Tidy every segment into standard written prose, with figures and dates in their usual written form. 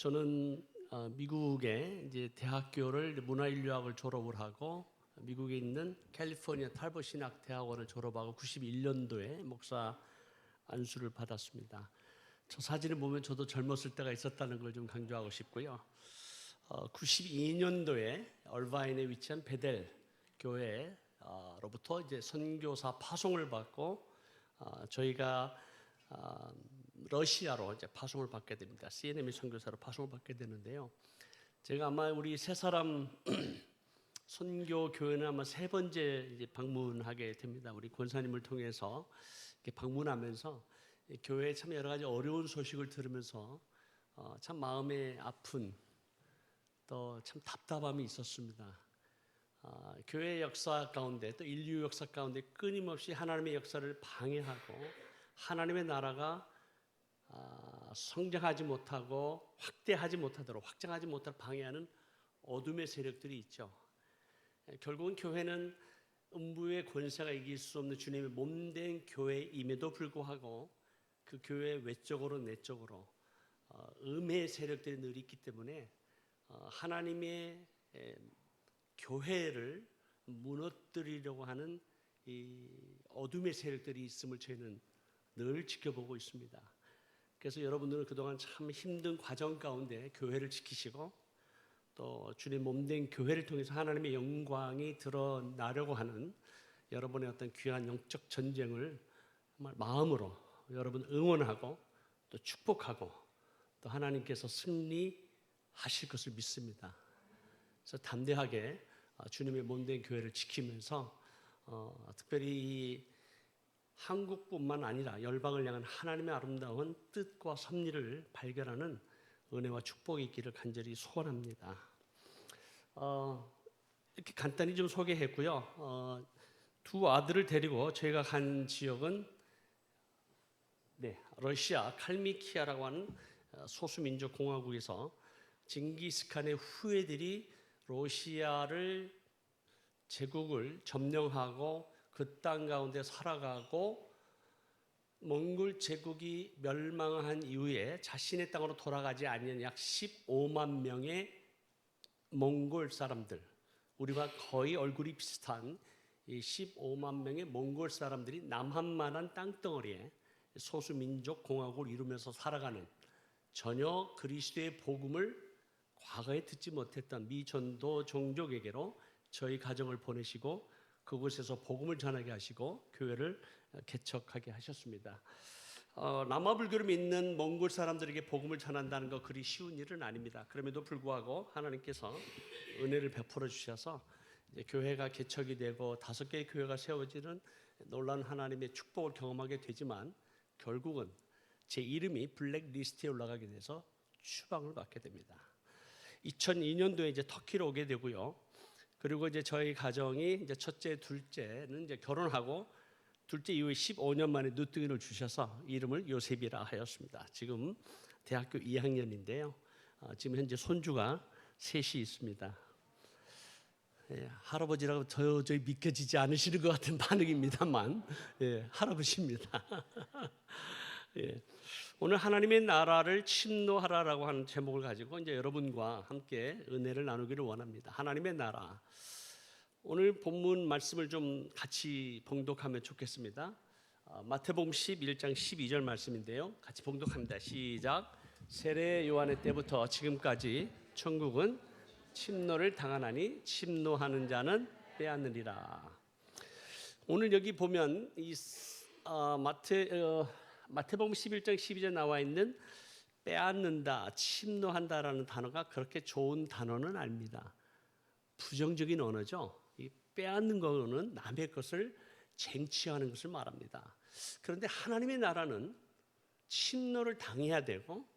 저는 미국의 이제 대학교를 문화인류학을 졸업을 하고 미국에 있는 캘리포니아 탈버 신학 대학원을 졸업하고 91년도에 목사 안수를 받았습니다. 저 사진을 보면 저도 젊었을 때가 있었다는 걸 좀 강조하고 싶고요. 92년도에 얼바인에 위치한 베델 교회로부터 이제 선교사 파송을 받고 저희가 러시아로 이제 파송을 받게 됩니다. CNM의 선교사로 파송을 받게 되는데요. 제가 아마 우리 세 사람 선교 교회는 아마 세 번째 이제 방문하게 됩니다. 우리 권사님을 통해서 이렇게 방문하면서 교회에 참 여러 가지 어려운 소식을 들으면서 참 마음에 아픈 또 참 답답함이 있었습니다. 교회 역사 가운데 또 인류 역사 가운데 끊임없이 하나님의 역사를 방해하고 하나님의 나라가 성장하지 못하고 확대하지 못하도록 확장하지 못하도록 방해하는 어둠의 세력들이 있죠. 결국은 교회는 음부의 권세가 이길 수 없는 주님의 몸된 교회임에도 불구하고 그 교회 외적으로 내적으로 음의 세력들이 늘 있기 때문에 하나님의 교회를 무너뜨리려고 하는 이 어둠의 세력들이 있음을 저희는 늘 지켜보고 있습니다. 그래서 여러분들은 그동안 참 힘든 과정 가운데 교회를 지키시고 또 주님 몸된 교회를 통해서 하나님의 영광이 드러나려고 하는 여러분의 어떤 귀한 영적 전쟁을 정말 마음으로 여러분 응원하고 또 축복하고 또 하나님께서 승리하실 것을 믿습니다. 그래서 담대하게 주님의 몸된 교회를 지키면서 특별히 이 한국뿐만 아니라 열방을 향한 하나님의 아름다운 뜻과 섭리를 발견하는 은혜와 축복이 있기를 간절히 소원합니다. 이렇게 간단히 좀 소개했고요. 두 아들을 데리고 저희가 간 지역은 러시아 칼미키아라고 하는 소수민족 공화국에서 징기스칸의 후예들이 러시아를 제국을 점령하고 그 땅 가운데 살아가고 몽골 제국이 멸망한 이후에 자신의 땅으로 돌아가지 않는 약 15만 명의 몽골 사람들, 우리와 거의 얼굴이 비슷한 이 15만 명의 몽골 사람들이 남한만한 땅덩어리에 소수민족 공화국을 이루면서 살아가는 전혀 그리스도의 복음을 과거에 듣지 못했던 미전도 종족에게로 저희 가정을 보내시고 그곳에서 복음을 전하게 하시고 교회를 개척하게 하셨습니다. 남아불교를 믿는 몽골 사람들에게 복음을 전한다는 거 그리 쉬운 일은 아닙니다. 그럼에도 불구하고 하나님께서 은혜를 베풀어 주셔서 이제 교회가 개척이 되고 5개의 교회가 세워지는 놀라운 하나님의 축복을 경험하게 되지만 결국은 제 이름이 블랙리스트에 올라가게 돼서 추방을 받게 됩니다. 2002년도에 이제 터키로 오게 되고요. 그리고 이제 저희 가정이 이제 첫째, 둘째는 이제 결혼하고 둘째 이후에 15년 만에 누뜨기를 주셔서 이름을 요셉이라 하였습니다. 지금 대학교 2학년인데요. 지금 현재 손주가 셋이 있습니다. 할아버지라고 도저히 믿겨지지 않으시는 것 같은 반응입니다만 할아버지입니다. 오늘 하나님의 나라를 침노하라라고 하는 제목을 가지고 이제 여러분과 함께 은혜를 나누기를 원합니다. 하나님의 나라. 오늘 본문 말씀을 좀 같이 봉독하면 좋겠습니다. 마태복음 11장 12절 말씀인데요. 같이 봉독합니다. 시작. 세례 요한의 때부터 지금까지 천국은 침노를 당하나니 침노하는 자는 빼앗느니라. 오늘 여기 보면 이 마태복음 11장 12절 나와 있는 빼앗는다, 침노한다라는 단어가 그렇게 좋은 단어는 아닙니다. 부정적인 언어죠. 이 빼앗는 거는 남의 것을 쟁취하는 것을 말합니다. 그런데 하나님의 나라는 침노를 당해야 되고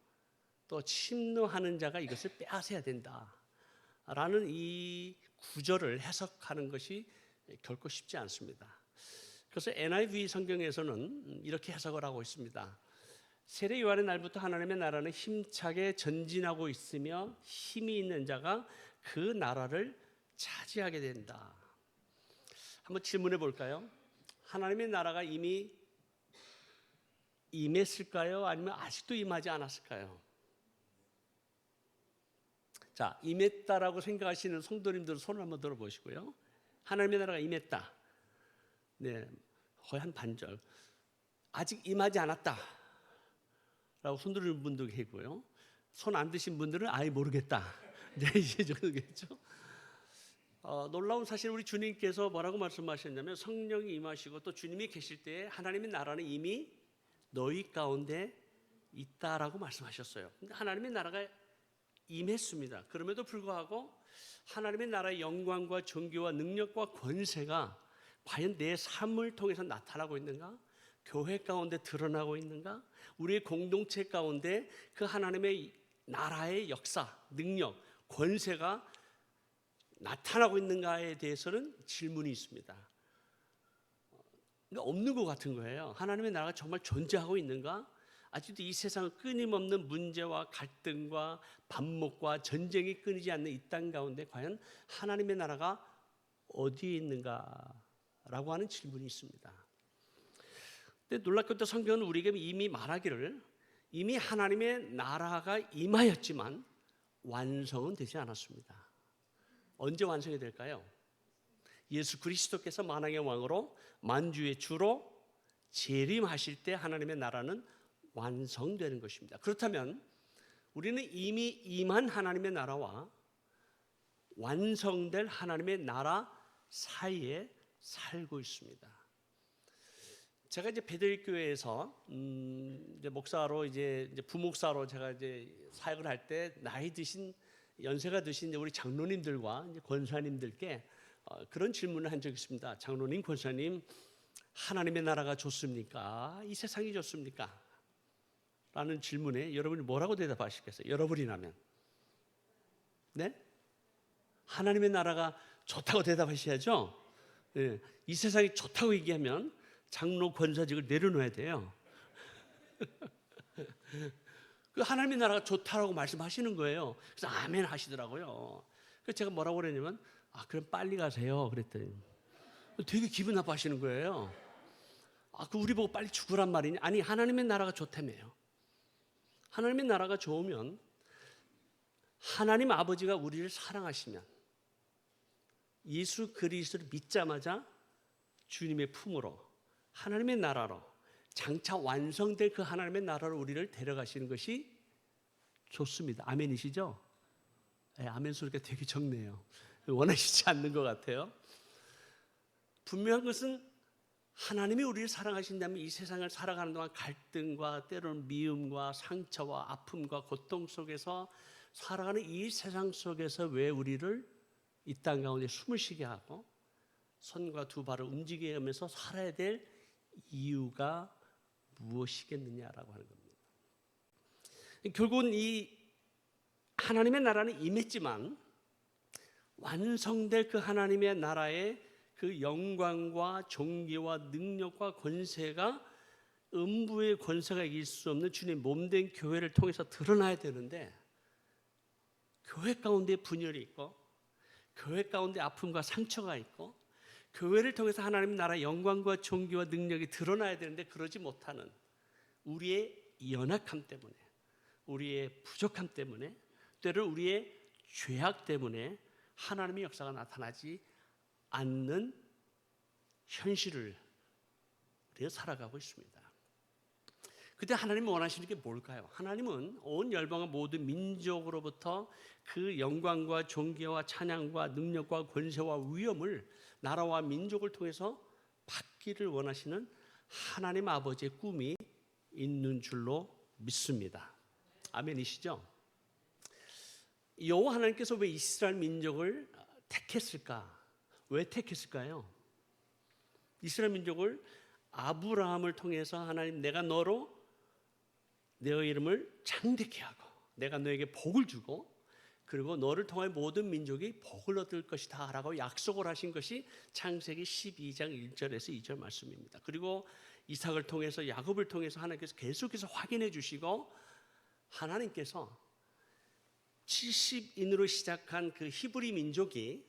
또 침노하는 자가 이것을 빼앗아야 된다라는 이 구절을 해석하는 것이 결코 쉽지 않습니다. 그래서 NIV 성경에서는 이렇게 해석을 하고 있습니다. 세례 요한의 날부터 하나님의 나라는 힘차게 전진하고 있으며 힘이 있는 자가 그 나라를 차지하게 된다. 한번 질문해 볼까요? 하나님의 나라가 이미 임했을까요? 아니면 아직도 임하지 않았을까요? 자, 임했다라고 생각하시는 성도님들 손을 한번 들어보시고요. 하나님의 나라가 임했다. 네, 거의 한 반절. 아직 임하지 않았다 라고 손 들는 분도 계고요. 손 안 드신 분들은 아예 모르겠다. 네, 이제 정도겠죠. 놀라운 사실, 우리 주님께서 뭐라고 말씀하셨냐면, 성령이 임하시고 또 주님이 계실 때 하나님의 나라는 이미 너희 가운데 있다라고 말씀하셨어요. 근데 하나님의 나라가 임했습니다. 그럼에도 불구하고 하나님의 나라의 영광과 존귀와 능력과 권세가 과연 내 삶을 통해서 나타나고 있는가? 교회 가운데 드러나고 있는가? 우리의 공동체 가운데 그 하나님의 나라의 역사, 능력, 권세가 나타나고 있는가에 대해서는 질문이 있습니다. 없는 것 같은 거예요. 하나님의 나라가 정말 존재하고 있는가? 아직도 이 세상은 끊임없는 문제와 갈등과 반목과 전쟁이 끊이지 않는 이 땅 가운데 과연 하나님의 나라가 어디에 있는가라고 하는 질문이 있습니다. 근데 놀랍게도 성경은 우리에게 이미 말하기를, 이미 하나님의 나라가 임하였지만 완성은 되지 않았습니다. 언제 완성이 될까요? 예수 그리스도께서 만왕의 왕으로 만주의 주로 재림하실 때 하나님의 나라는 완성되는 것입니다. 그렇다면 우리는 이미 임한 하나님의 나라와 완성될 하나님의 나라 사이에 살고 있습니다. 제가 이제 베들 교회에서 이제 목사로 이제 부목사로 제가 이제 사역을 할 때 나이 드신, 연세가 드신 이제 우리 장로님들과 이제 권사님들께 그런 질문을 한 적이 있습니다. 장로님, 권사님, 하나님의 나라가 좋습니까? 이 세상이 좋습니까? 라는 질문에 여러분이 뭐라고 대답하시겠어요? 여러분이라면. 네? 하나님의 나라가 좋다고 대답하셔야죠. 네. 이 세상이 좋다고 얘기하면 장로 권사직을 내려놓아야 돼요. 그 하나님의 나라가 좋다라고 말씀하시는 거예요. 그래서 아멘 하시더라고요. 그래서 제가 뭐라고 그랬냐면, 그럼 빨리 가세요. 그랬더니 되게 기분 나빠하시는 거예요. 그 우리 보고 빨리 죽으란 말이냐? 아니, 하나님의 나라가 좋다며요. 하나님의 나라가 좋으면 하나님 아버지가 우리를 사랑하시면 예수 그리스도를 믿자마자 주님의 품으로, 하나님의 나라로, 장차 완성될 그 하나님의 나라로 우리를 데려가시는 것이 좋습니다. 아멘이시죠? 네, 아멘 소리가 되게 적네요. 원하시지 않는 것 같아요. 분명한 것은 하나님이 우리를 사랑하신다면 이 세상을 살아가는 동안 갈등과 때로는 미움과 상처와 아픔과 고통 속에서 살아가는 이 세상 속에서 왜 우리를 이 땅 가운데 숨을 쉬게 하고 손과 두 발을 움직이게 하면서 살아야 될 이유가 무엇이겠느냐라고 하는 겁니다. 결국은 이 하나님의 나라는 임했지만 완성될 그 하나님의 나라의 그 영광과 존귀와 능력과 권세가 음부의 권세가 이길 수 없는 주님 몸된 교회를 통해서 드러나야 되는데, 교회 가운데 분열이 있고 교회 가운데 아픔과 상처가 있고 교회를 통해서 하나님 나라의 영광과 존귀와 능력이 드러나야 되는데 그러지 못하는 우리의 연약함 때문에, 우리의 부족함 때문에, 때로는 우리의 죄악 때문에 하나님의 역사가 나타나지 않는 현실을 우리가 살아가고 있습니다. 그때 하나님이 원하시는 게 뭘까요? 하나님은 온 열방과 모든 민족으로부터 그 영광과 존귀와 찬양과 능력과 권세와 위엄을 나라와 민족을 통해서 받기를 원하시는 하나님 아버지의 꿈이 있는 줄로 믿습니다. 아멘이시죠? 여호와 하나님께서 왜 이스라엘 민족을 택했을까? 왜 택했을까요? 이스라엘 민족을 아브라함을 통해서 하나님, 내가 너로 너의 이름을 장대케 하고 내가 너에게 복을 주고 그리고 너를 통해 모든 민족이 복을 얻을 것이다 라고 약속을 하신 것이 창세기 12장 1절에서 2절 말씀입니다. 그리고 이삭을 통해서, 야곱을 통해서 하나님께서 계속해서 확인해 주시고, 하나님께서 70인으로 시작한 그 히브리 민족이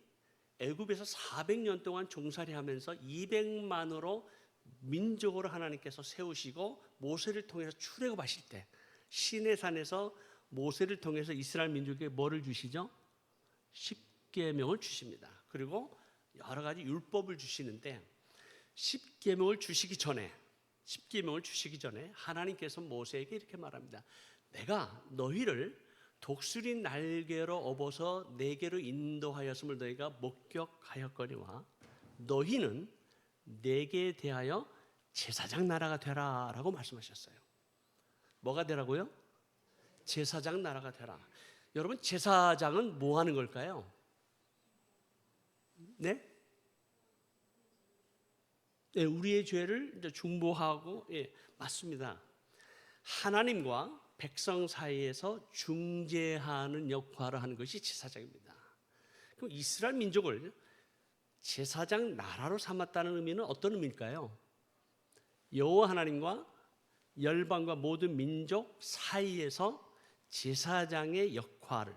애굽에서 400년 동안 종살이하면서 200만으로 민족으로 하나님께서 세우시고 모세를 통해서 출애굽하실 때 시내산에서 모세를 통해서 이스라엘 민족에게 뭐를 주시죠? 십계명을 주십니다. 그리고 여러 가지 율법을 주시는데 십계명을 주시기 전에 하나님께서 모세에게 이렇게 말합니다. 내가 너희를 독수리 날개로 업어서 내게로 인도하였음을 너희가 목격하였거니와 너희는 내게 대하여 제사장 나라가 되라 라고 말씀하셨어요. 뭐가 되라고요? 제사장 나라가 되라. 여러분, 제사장은 뭐 하는 걸까요? 네? 네, 우리의 죄를 이제 중보하고, 예, 맞습니다. 하나님과 백성 사이에서 중재하는 역할을 하는 것이 제사장입니다. 그럼 이스라엘 민족을 제사장 나라로 삼았다는 의미는 어떤 의미일까요? 여호와 하나님과 열방과 모든 민족 사이에서 제사장의 역할을,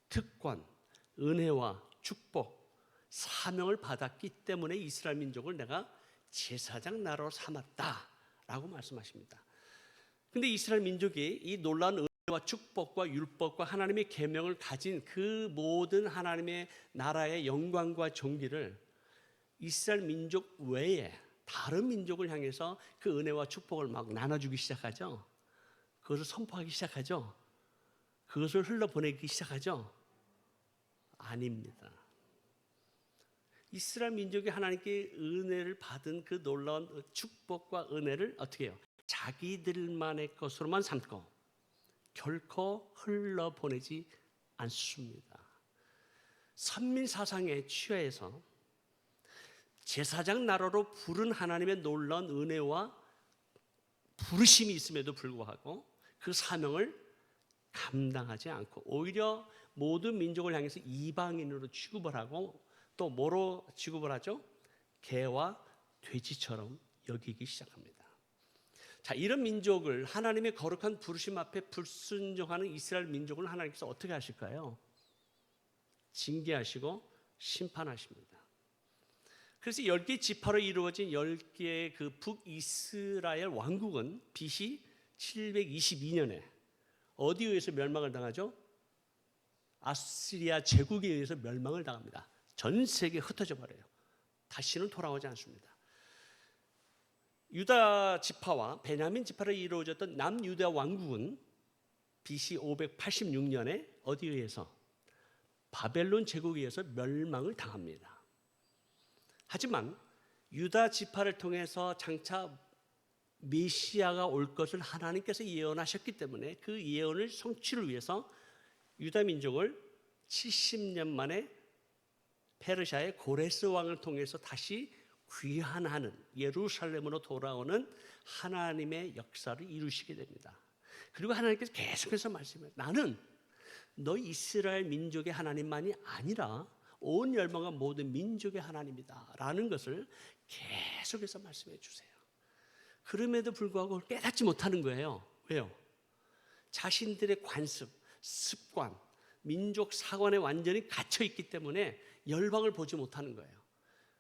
특권, 은혜와 축복, 사명을 받았기 때문에 이스라엘 민족을 내가 제사장 나라로 삼았다라고 말씀하십니다. 근데 이스라엘 민족이 이 놀라운 은혜와 축복과 율법과 하나님의 계명을 가진 그 모든 하나님의 나라의 영광과 존귀를 이스라엘 민족 외에 다른 민족을 향해서 그 은혜와 축복을 막 나눠주기 시작하죠. 그것을 선포하기 시작하죠. 그것을 흘러보내기 시작하죠. 아닙니다. 이스라엘 민족이 하나님께 은혜를 받은 그 놀라운 축복과 은혜를 어떻게 해요? 자기들만의 것으로만 삼고 결코 흘러보내지 않습니다. 선민사상에 취해서 제사장 나라로 부른 하나님의 놀라운 은혜와 부르심이 있음에도 불구하고 그 사명을 감당하지 않고 오히려 모든 민족을 향해서 이방인으로 취급을 하고 또 뭐로 취급을 하죠? 개와 돼지처럼 여기기 시작합니다. 자, 이런 민족을 하나님의 거룩한 부르심 앞에 불순종하는 이스라엘 민족을 하나님께서 어떻게 하실까요? 징계하시고 심판하십니다. 그래서 10개 지파로 이루어진 10개의 그 북이스라엘 왕국은 BC 722년에 어디에 의해서 멸망을 당하죠? 아시리아 제국에 의해서 멸망을 당합니다. 전 세계에 흩어져 버려요. 다시는 돌아오지 않습니다. 유다 지파와 베냐민 지파로 이루어졌던 남유다 왕국은 BC 586년에 어디에 의해서? 바벨론 제국에 의해서 멸망을 당합니다. 하지만 유다 지파를 통해서 장차 메시아가 올 것을 하나님께서 예언하셨기 때문에 그 예언을 성취를 위해서 유다 민족을 70년 만에 페르시아의 고레스 왕을 통해서 다시 귀환하는 예루살렘으로 돌아오는 하나님의 역사를 이루시게 됩니다. 그리고 하나님께서 계속해서 말씀해요. 나는 너희 이스라엘 민족의 하나님만이 아니라 온 열방과 모든 민족의 하나님이다 라는 것을 계속해서 말씀해 주세요. 그럼에도 불구하고 깨닫지 못하는 거예요. 왜요? 자신들의 관습, 습관, 민족 사관에 완전히 갇혀 있기 때문에 열방을 보지 못하는 거예요.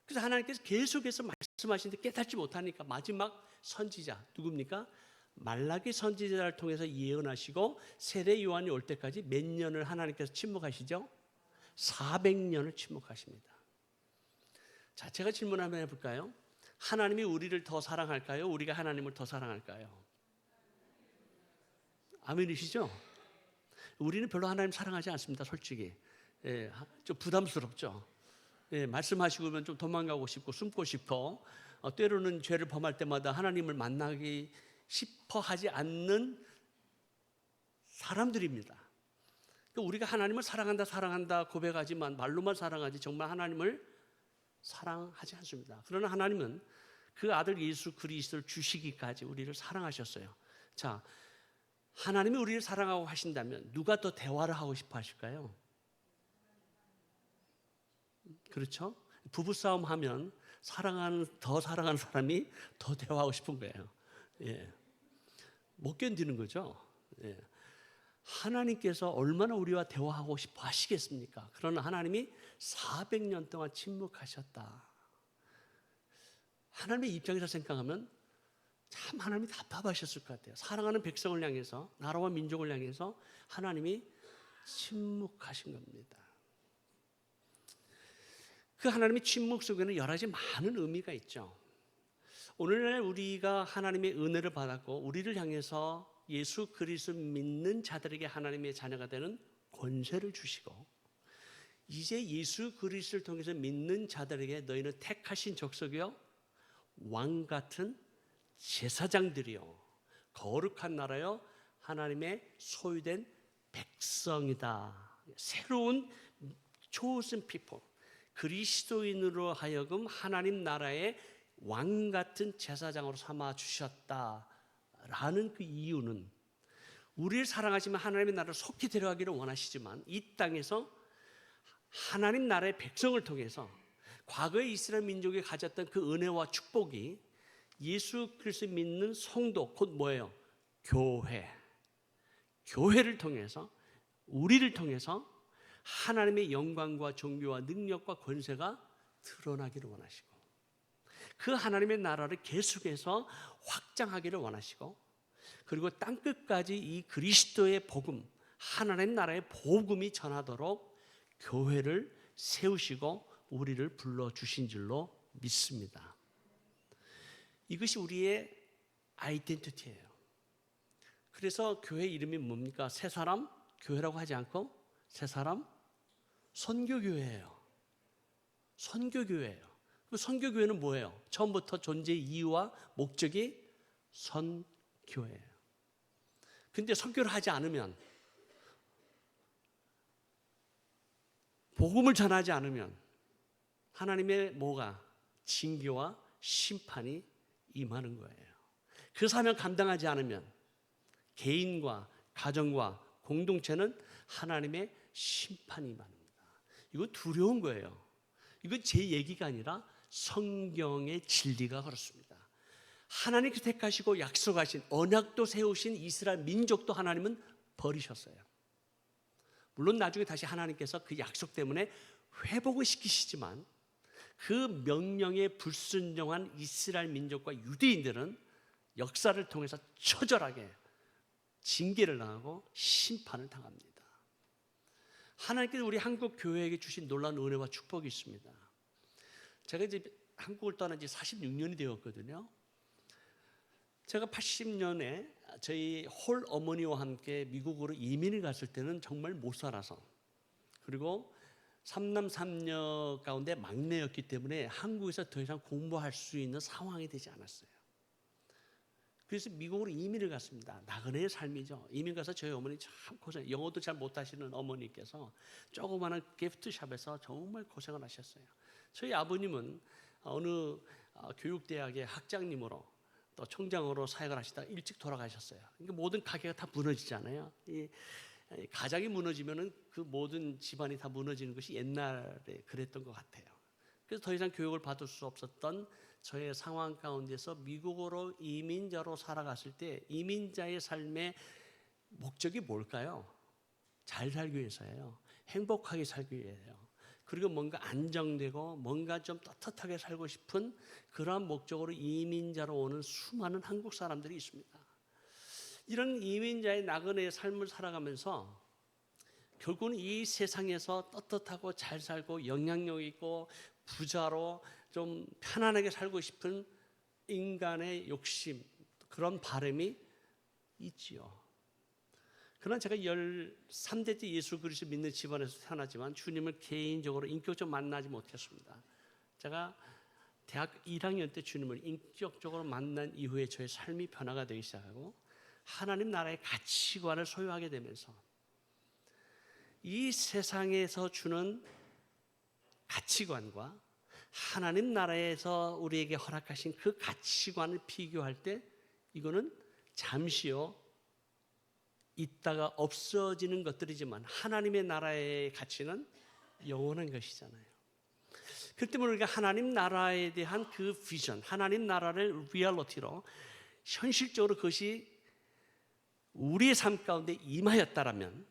그래서 하나님께서 계속해서 말씀하시는데 깨닫지 못하니까 마지막 선지자 누굽니까? 말라기 선지자를 통해서 예언하시고 세례 요한이 올 때까지 몇 년을 하나님께서 침묵하시죠? 400년을 침묵하십니다. 자, 제가 질문 한번 해볼까요? 하나님이 우리를 더 사랑할까요? 우리가 하나님을 더 사랑할까요? 아멘이시죠? 우리는 별로 하나님 사랑하지 않습니다. 솔직히. 예, 좀 부담스럽죠. 예, 말씀하시고 면 좀 도망가고 싶고 숨고 싶어. 때로는 죄를 범할 때마다 하나님을 만나기 싶어 하지 않는 사람들입니다. 우리가 하나님을 사랑한다 고백하지만 말로만 사랑하지 정말 하나님을 사랑하지 않습니다. 그러나 하나님은 그 아들 예수 그리스도를 주시기까지 우리를 사랑하셨어요. 자, 하나님이 우리를 사랑하고 하신다면 누가 더 대화를 하고 싶어 하실까요? 그렇죠? 부부싸움 하면 더 사랑하는 사람이 더 대화하고 싶은 거예요. 예. 못 견디는 거죠. 예. 하나님께서 얼마나 우리와 대화하고 싶어 하시겠습니까? 그러나 하나님이 400년 동안 침묵하셨다. 하나님의 입장에서 생각하면 참 하나님이 답답하셨을 것 같아요. 사랑하는 백성을 향해서, 나라와 민족을 향해서 하나님이 침묵하신 겁니다. 그 하나님의 침묵 속에는 여러 가지 많은 의미가 있죠. 오늘날 우리가 하나님의 은혜를 받았고 우리를 향해서 예수 그리스도 믿는 자들에게 하나님의 자녀가 되는 권세를 주시고, 이제 예수 그리스도를 통해서 믿는 자들에게 너희는 택하신 족속이요 왕 같은 제사장들이요 거룩한 나라요 하나님의 소유된 백성이다. 새로운 chosen people, 그리스도인으로 하여금 하나님 나라의 왕 같은 제사장으로 삼아 주셨다라는 그 이유는, 우리를 사랑하시면 하나님의 나라를 속히 데려가기를 원하시지만 이 땅에서 하나님 나라의 백성을 통해서 과거의 이스라엘 민족이 가졌던 그 은혜와 축복이 예수 그리스도 믿는 성도, 곧 뭐예요? 교회를 통해서, 우리를 통해서 하나님의 영광과 존귀와 능력과 권세가 드러나기를 원하시고, 그 하나님의 나라를 계속해서 확장하기를 원하시고, 그리고 땅끝까지 이 그리스도의 복음, 하나님 나라의 복음이 전하도록 교회를 세우시고 우리를 불러주신 줄로 믿습니다. 이것이 우리의 아이덴티티예요. 그래서 교회 이름이 뭡니까? 새 사람 교회라고 하지 않고 새 사람 선교교회예요. 선교교회예요. 그 선교교회는 뭐예요? 처음부터 존재의 이유와 목적이 선교예요. 근데 선교를 하지 않으면, 복음을 전하지 않으면 하나님의 뭐가? 징계와 심판이 임하는 거예요. 그 사명 감당하지 않으면 개인과 가정과 공동체는 하나님의 심판이 임합니다. 이거 두려운 거예요. 이건 제 얘기가 아니라 성경의 진리가 그렇습니다. 하나님께서 택하시고 약속하신, 언약도 세우신 이스라엘 민족도 하나님은 버리셨어요. 물론 나중에 다시 하나님께서 그 약속 때문에 회복을 시키시지만, 그 명령에 불순종한 이스라엘 민족과 유대인들은 역사를 통해서 처절하게 징계를 당하고 심판을 당합니다. 하나님께서 우리 한국 교회에게 주신 놀라운 은혜와 축복이 있습니다. 제가 이제 한국을 떠난 지 46년이 되었거든요. 제가 80년에 저희 홀 어머니와 함께 미국으로 이민을 갔을 때는 정말 못 살아서, 그리고 3남 3녀 가운데 막내였기 때문에 한국에서 더 이상 공부할 수 있는 상황이 되지 않았어요. 그래서 미국으로 이민을 갔습니다. 나그네의 삶이죠. 이민 가서 저희 어머니 참 고생, 영어도 잘 못하시는 어머니께서 조그마한 기프트샵에서 정말 고생을 하셨어요. 저희 아버님은 어느 교육대학의 학장님으로 또 총장으로 사역을 하시다가 일찍 돌아가셨어요. 그러니까 모든 가게가 다 무너지잖아요. 이 가장이 무너지면은 그 모든 집안이 다 무너지는 것이 옛날에 그랬던 것 같아요. 그래서 더 이상 교육을 받을 수 없었던 저의 상황 가운데서 미국으로 이민자로 살아갔을 때, 이민자의 삶의 목적이 뭘까요? 잘 살기 위해서예요. 행복하게 살기 위해서예요. 그리고 뭔가 안정되고 뭔가 좀 떳떳하게 살고 싶은 그러한 목적으로 이민자로 오는 수많은 한국 사람들이 있습니다. 이런 이민자의 나그네의 삶을 살아가면서 결국은 이 세상에서 떳떳하고 잘 살고 영향력 있고 부자로 좀 편안하게 살고 싶은 인간의 욕심, 그런 바람이 있지요. 그러나 제가 13대째 예수 그리스도 믿는 집안에서 태어나지만 주님을 개인적으로 인격적으로 만나지 못했습니다. 제가 대학 1학년 때 주님을 인격적으로 만난 이후에 저의 삶이 변화가 되기 시작하고 하나님 나라의 가치관을 소유하게 되면서 이 세상에서 주는 가치관과 하나님 나라에서 우리에게 허락하신 그 가치관을 비교할 때 이거는 잠시요 있다가 없어지는 것들이지만 하나님의 나라의 가치는 영원한 것이잖아요. 그렇기 때문에 우리가 하나님 나라에 대한 그 비전, 하나님 나라를 리얼리티로 현실적으로 그것이 우리의 삶 가운데 임하였다라면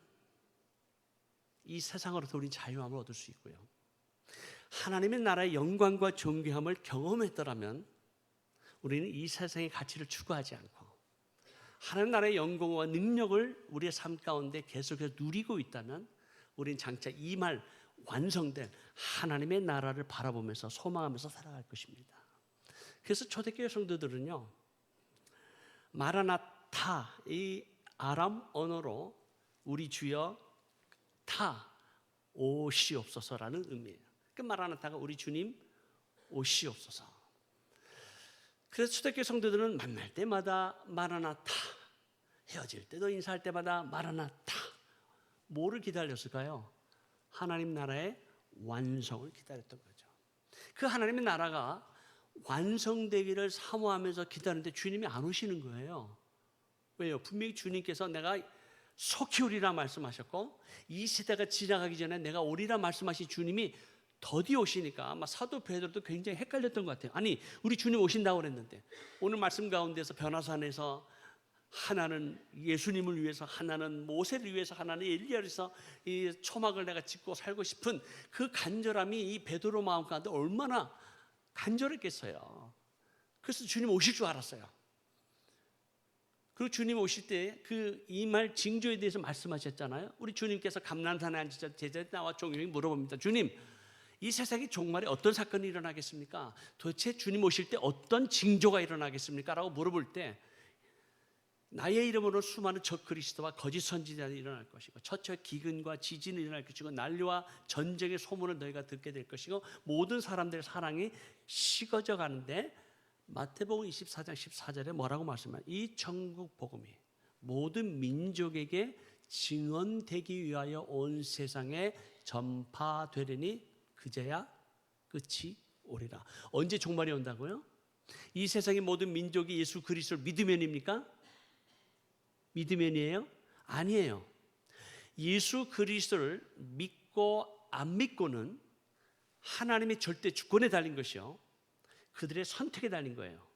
이 세상으로부터 우리는 자유함을 얻을 수 있고요. 하나님의 나라의 영광과 존귀함을 경험했더라면 우리는 이 세상의 가치를 추구하지 않고 하나님 나라의 영광과 능력을 우리의 삶 가운데 계속해서 누리고 있다면 우리는 장차 이 말 완성된 하나님의 나라를 바라보면서 소망하면서 살아갈 것입니다. 그래서 초대교회 성도들은요, 마라나타, 이 아람 언어로 우리 주여 타 오시옵소서라는 의미예요. 그 마라나타가 우리 주님 오시옵소서. 그래서 초대교회 성도들은 만날 때마다 마라나타, 헤어질 때도 인사할 때마다 마라나타. 뭐를 기다렸을까요? 하나님 나라의 완성을 기다렸던 거죠. 그 하나님의 나라가 완성되기를 사모하면서 기다리는데 주님이 안 오시는 거예요. 왜요? 분명히 주님께서 내가 속히 오리라 말씀하셨고 이 시대가 지나가기 전에 내가 오리라 말씀하신 주님이 더디 오시니까 아마 사도 베드로도 굉장히 헷갈렸던 것 같아요. 아니, 우리 주님 오신다고 그랬는데 오늘 말씀 가운데서 변화산에서 하나는 예수님을 위해서, 하나는 모세를 위해서, 하나는 엘리야를 위해서 이 초막을 내가 짓고 살고 싶은 그 간절함이 이 베드로 마음 가운데 얼마나 간절했겠어요. 그래서 주님 오실 줄 알았어요. 그리고 주님 오실 때 그 이 말 징조에 대해서 말씀하셨잖아요. 우리 주님께서 감난산에 앉으셔 제자들이 나와 종용이 물어봅니다. 주님, 이 세상의 종말에 어떤 사건이 일어나겠습니까? 도대체 주님 오실 때 어떤 징조가 일어나겠습니까? 라고 물어볼 때 나의 이름으로 수많은 적그리스도와 거짓 선지자들이 일어날 것이고 처처의 기근과 지진이 일어날 것이고 난리와 전쟁의 소문을 너희가 듣게 될 것이고 모든 사람들의 사랑이 식어져 가는데 마태복음 24장 14절에 뭐라고 말씀하냐? 이 천국 복음이 모든 민족에게 증언되기 위하여 온 세상에 전파되리니 그제야 끝이 오리라. 언제 종말이 온다고요? 이 세상의 모든 민족이 예수 그리스도를 믿으면입니까? 믿으면이에요? 아니에요. 예수 그리스도를 믿고 안 믿고는 하나님의 절대 주권에 달린 것이요, 그들의 선택에 달린 거예요.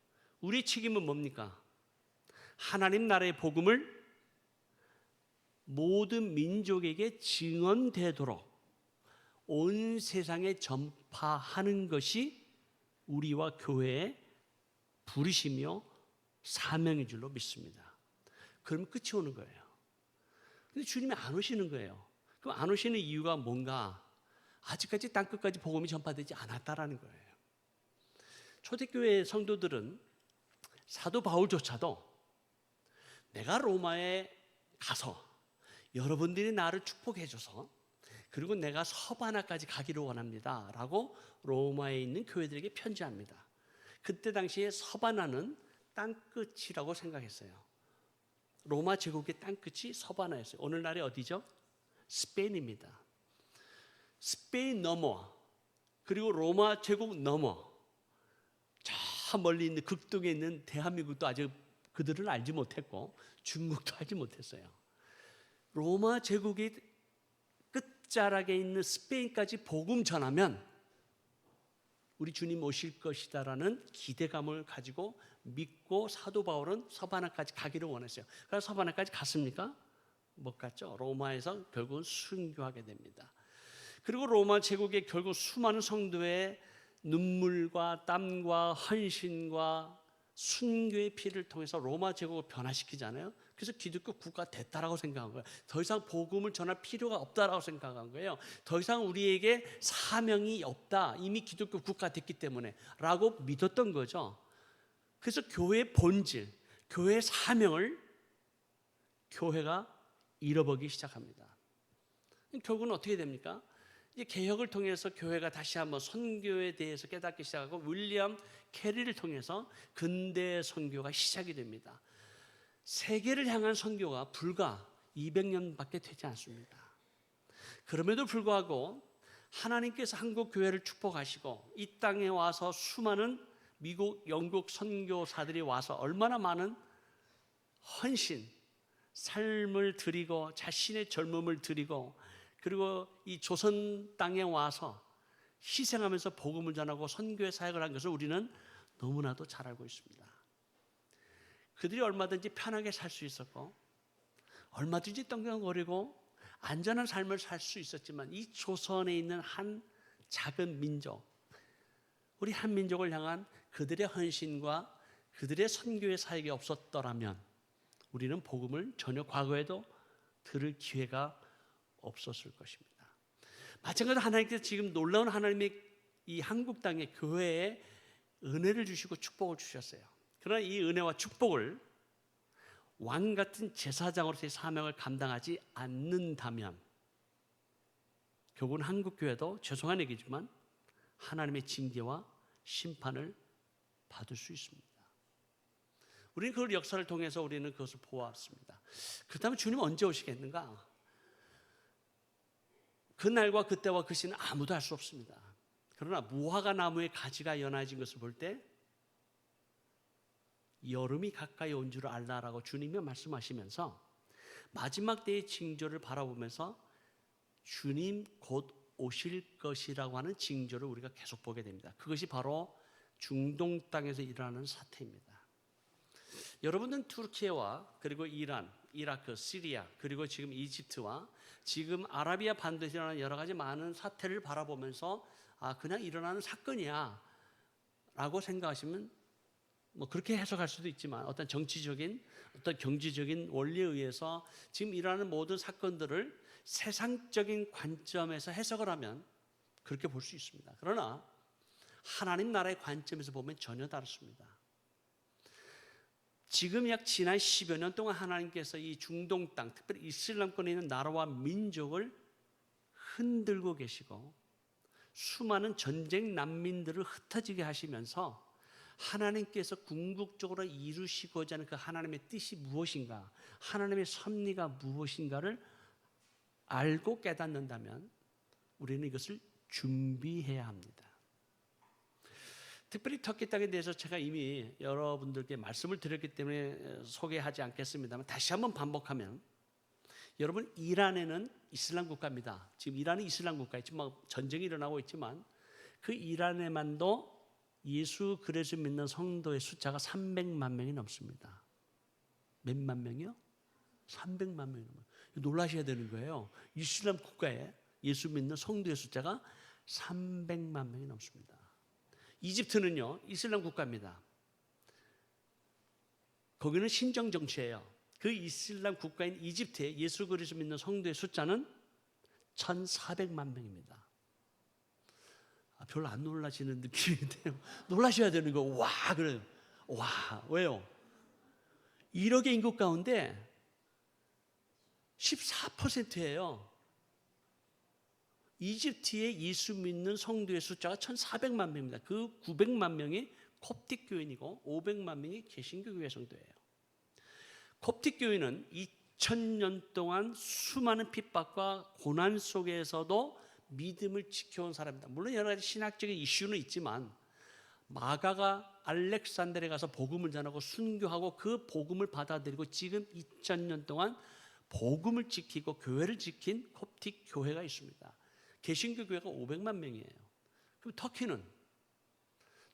우리의 책임은 뭡니까? 하나님 나라의 복음을 모든 민족에게 증언되도록 온 세상에 전파하는 것이 우리와 교회의 부르심이요 사명인 줄로 믿습니다. 그럼 끝이 오는 거예요. 근데 주님이 안 오시는 거예요. 그럼 안 오시는 이유가 뭔가? 아직까지 땅끝까지 복음이 전파되지 않았다라는 거예요. 초대교회 성도들은 사도 바울조차도 내가 로마에 가서 여러분들이 나를 축복해 줘서 그리고 내가 서바나까지 가기를 원합니다 라고 로마에 있는 교회들에게 편지합니다. 그때 당시에 서바나는 땅끝이라고 생각했어요. 로마 제국의 땅끝이 서바나였어요. 오늘날이 어디죠? 스페인입니다. 스페인 넘어, 그리고 로마 제국 넘어, 저 멀리 있는 극동에 있는 대한민국도 아직 그들은 알지 못했고 중국도 알지 못했어요. 로마 제국의 끝자락에 있는 스페인까지 복음 전하면 우리 주님 오실 것이다라는 기대감을 가지고 믿고 사도 바울은 서바나까지 가기를 원했어요. 그래서 서바나까지 갔습니까? 못 갔죠. 로마에서 결국은 순교하게 됩니다. 그리고 로마 제국의 결국 수많은 성도의 눈물과 땀과 헌신과 순교의 피를 통해서 로마 제국을 변화시키잖아요. 그래서 기독교 국가 됐다라고 생각한 거예요. 더 이상 복음을 전할 필요가 없다라고 생각한 거예요. 더 이상 우리에게 사명이 없다. 이미 기독교 국가 됐기 때문에 라고 믿었던 거죠. 그래서 교회의 본질, 교회의 사명을 교회가 잃어버리기 시작합니다. 결국은 어떻게 됩니까? 이제 개혁을 통해서 교회가 다시 한번 선교에 대해서 깨닫기 시작하고 윌리엄 캐리를 통해서 근대 선교가 시작이 됩니다. 세계를 향한 선교가 불과 200년밖에 되지 않습니다. 그럼에도 불구하고 하나님께서 한국 교회를 축복하시고 이 땅에 와서 수많은 미국, 영국 선교사들이 와서 얼마나 많은 헌신, 삶을 드리고 자신의 젊음을 드리고 그리고 이 조선 땅에 와서 희생하면서 복음을 전하고 선교의 사역을 한 것을 우리는 너무나도 잘 알고 있습니다. 그들이 얼마든지 편하게 살 수 있었고 얼마든지 떵떵거리고 안전한 삶을 살 수 있었지만 이 조선에 있는 한 작은 민족, 우리 한 민족을 향한 그들의 헌신과 그들의 선교의 사역이 없었더라면 우리는 복음을 전혀 과거에도 들을 기회가 없었을 것입니다. 마찬가지로 하나님께서 지금 놀라운 하나님의 이 한국 땅의 교회에 은혜를 주시고 축복을 주셨어요. 그러나 이 은혜와 축복을 왕 같은 제사장으로서의 사명을 감당하지 않는다면 결국은 한국 교회도 죄송한 얘기지만 하나님의 징계와 심판을 받을 수 있습니다. 우리는 그 역사를 통해서 우리는 그것을 보았습니다. 그렇다면 주님 언제 오시겠는가? 그 날과 그때와 그 시는 아무도 알 수 없습니다. 그러나 무화과 나무의 가지가 연해진 것을 볼 때 여름이 가까이 온 줄 알라라고 주님이 말씀하시면서 마지막 때의 징조를 바라보면서 주님 곧 오실 것이라고 하는 징조를 우리가 계속 보게 됩니다. 그것이 바로 중동 땅에서 일어나는 사태입니다. 여러분은 투르키예와 그리고 이란, 이라크, 시리아 그리고 지금 이집트와 지금 아라비아 반도에서 일어나는 여러 가지 많은 사태를 바라보면서 그냥 일어나는 사건이야 라고 생각하시면 뭐 그렇게 해석할 수도 있지만 어떤 정치적인 어떤 경제적인 원리에 의해서 지금 일어나는 모든 사건들을 세상적인 관점에서 해석을 하면 그렇게 볼 수 있습니다. 그러나 하나님 나라의 관점에서 보면 전혀 다릅니다. 지금 약 지난 10여 년 동안 하나님께서 이 중동 땅, 특별히 이슬람권에 있는 나라와 민족을 흔들고 계시고 수많은 전쟁 난민들을 흩어지게 하시면서 하나님께서 궁극적으로 이루시고자 하는 그 하나님의 뜻이 무엇인가, 하나님의 섭리가 무엇인가를 알고 깨닫는다면 우리는 이것을 준비해야 합니다. 특별히 터키 땅에 대해서 제가 이미 여러분들께 말씀을 드렸기 때문에 소개하지 않겠습니다만 다시 한번 반복하면 여러분 이란에는 이슬람 국가입니다. 지금 이란은 이슬람 국가에 지금 전쟁이 일어나고 있지만 그 이란에만도 예수 그리스도 믿는 성도의 숫자가 300만 명이 넘습니다. 몇만 명이요? 300만 명이 넘어요. 놀라셔야 되는 거예요. 이슬람 국가에 예수 믿는 성도의 숫자가 300만 명이 넘습니다. 이집트는요, 이슬람 국가입니다. 거기는 신정 정치예요. 그 이슬람 국가인 이집트에 예수 그리스도 믿는 성도의 숫자는 1,400만 명입니다. 별로 안 놀라시는 느낌인데요. 놀라셔야 되는 거. 와, 그래요. 와, 왜요? 1억의 인구 가운데 14%예요. 이집트에 예수 믿는 성도의 숫자가 1,400만 명입니다. 그 900만 명이 콥틱 교인이고 500만 명이 개신교 교회 성도예요. 콥틱 교인은 2000년 동안 수많은 핍박과 고난 속에서도 믿음을 지켜온 사람입니다. 물론 여러 가지 신학적인 이슈는 있지만 마가가 알렉산드리아에 가서 복음을 전하고 순교하고 그 복음을 받아들이고 지금 2000년 동안 복음을 지키고 교회를 지킨 콥틱 교회가 있습니다. 개신교 교회가 500만 명이에요. 그럼 터키는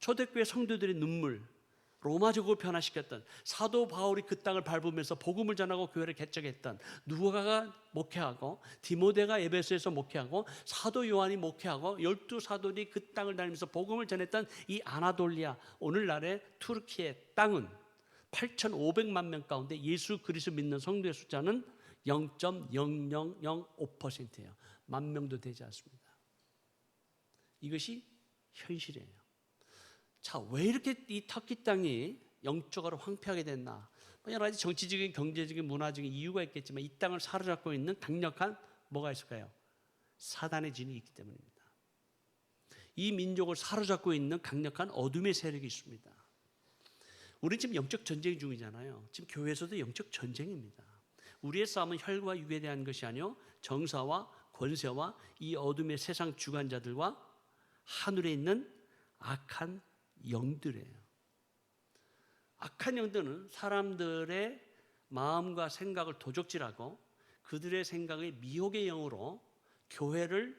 초대교회 성도들의 눈물, 로마적으로 변화시켰던 사도 바울이 그 땅을 밟으면서 복음을 전하고 교회를 개척했던 누가가 목회하고 디모데가 에베소에서 목회하고 사도 요한이 목회하고 12사도들이 그 땅을 다니면서 복음을 전했던 이 아나돌리아, 오늘날의 투르키의 땅은 8,500만 명 가운데 예수 그리스도 믿는 성도의 숫자는 0.0005%예요. 10,000명도 되지 않습니다. 이것이 현실이에요. 자, 왜 이렇게 이 터키 땅이 영적으로 황폐하게 됐나? 여러 가지 정치적인, 경제적인, 문화적인 이유가 있겠지만 이 땅을 사로잡고 있는 강력한 뭐가 있을까요? 사단의 진이 있기 때문입니다. 이 민족을 사로잡고 있는 강력한 어둠의 세력이 있습니다. 우리는 지금 영적 전쟁 중이잖아요. 지금 교회에서도 영적 전쟁입니다. 우리의 싸움은 혈과 육에 대한 것이 아니요 정사와 권세와 이 어둠의 세상 주관자들과 하늘에 있는 악한 영들이에요. 악한 영들은 사람들의 마음과 생각을 도적질하고 그들의 생각의 미혹의 영으로 교회를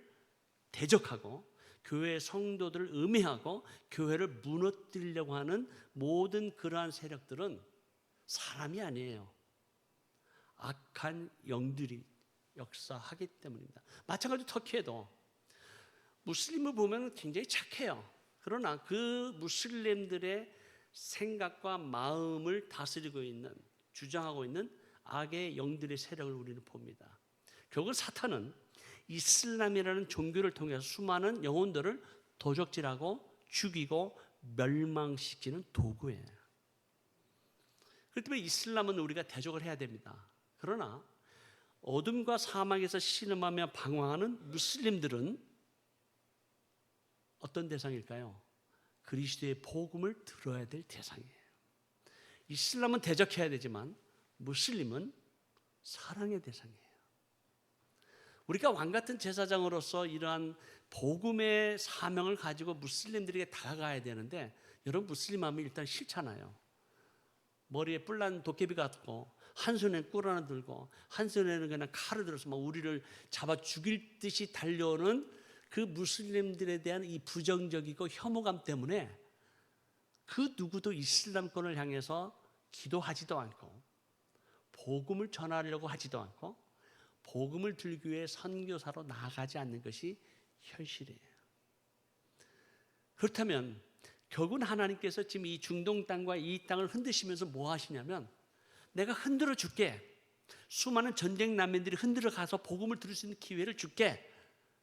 대적하고 교회의 성도들을 음해하고 교회를 무너뜨리려고 하는 모든 그러한 세력들은 사람이 아니에요. 악한 영들이 역사하기 때문입니다. 마찬가지로 터키에도 무슬림을 보면 굉장히 착해요. 그러나 그 무슬림들의 생각과 마음을 다스리고 있는, 주장하고 있는 악의 영들의 세력을 우리는 봅니다. 결국 사탄은 이슬람이라는 종교를 통해서 수많은 영혼들을 도적질하고 죽이고 멸망시키는 도구예요. 그렇기 때문에 이슬람은 우리가 대적을 해야 됩니다. 그러나 어둠과 사막에서 신음하며 방황하는 무슬림들은 어떤 대상일까요? 그리스도의 복음을 들어야 될 대상이에요. 이슬람은 대적해야 되지만 무슬림은 사랑의 대상이에요. 우리가 왕같은 제사장으로서 이러한 복음의 사명을 가지고 무슬림들에게 다가가야 되는데, 여러분 무슬림 하면 일단 싫잖아요. 머리에 뿔난 도깨비 같고 한 손에는 꿀 하나 들고 한 손에는 그냥 칼을 들어서 막 우리를 잡아 죽일 듯이 달려오는 그 무슬림들에 대한 이 부정적이고 혐오감 때문에 그 누구도 이슬람권을 향해서 기도하지도 않고 복음을 전하려고 하지도 않고 복음을 들기 위해 선교사로 나아가지 않는 것이 현실이에요. 그렇다면 결국은 하나님께서 지금 이 중동 땅과 이 땅을 흔드시면서 뭐 하시냐면, 내가 흔들어 줄게. 수많은 전쟁 난민들이 흔들어 가서 복음을 들을 수 있는 기회를 줄게.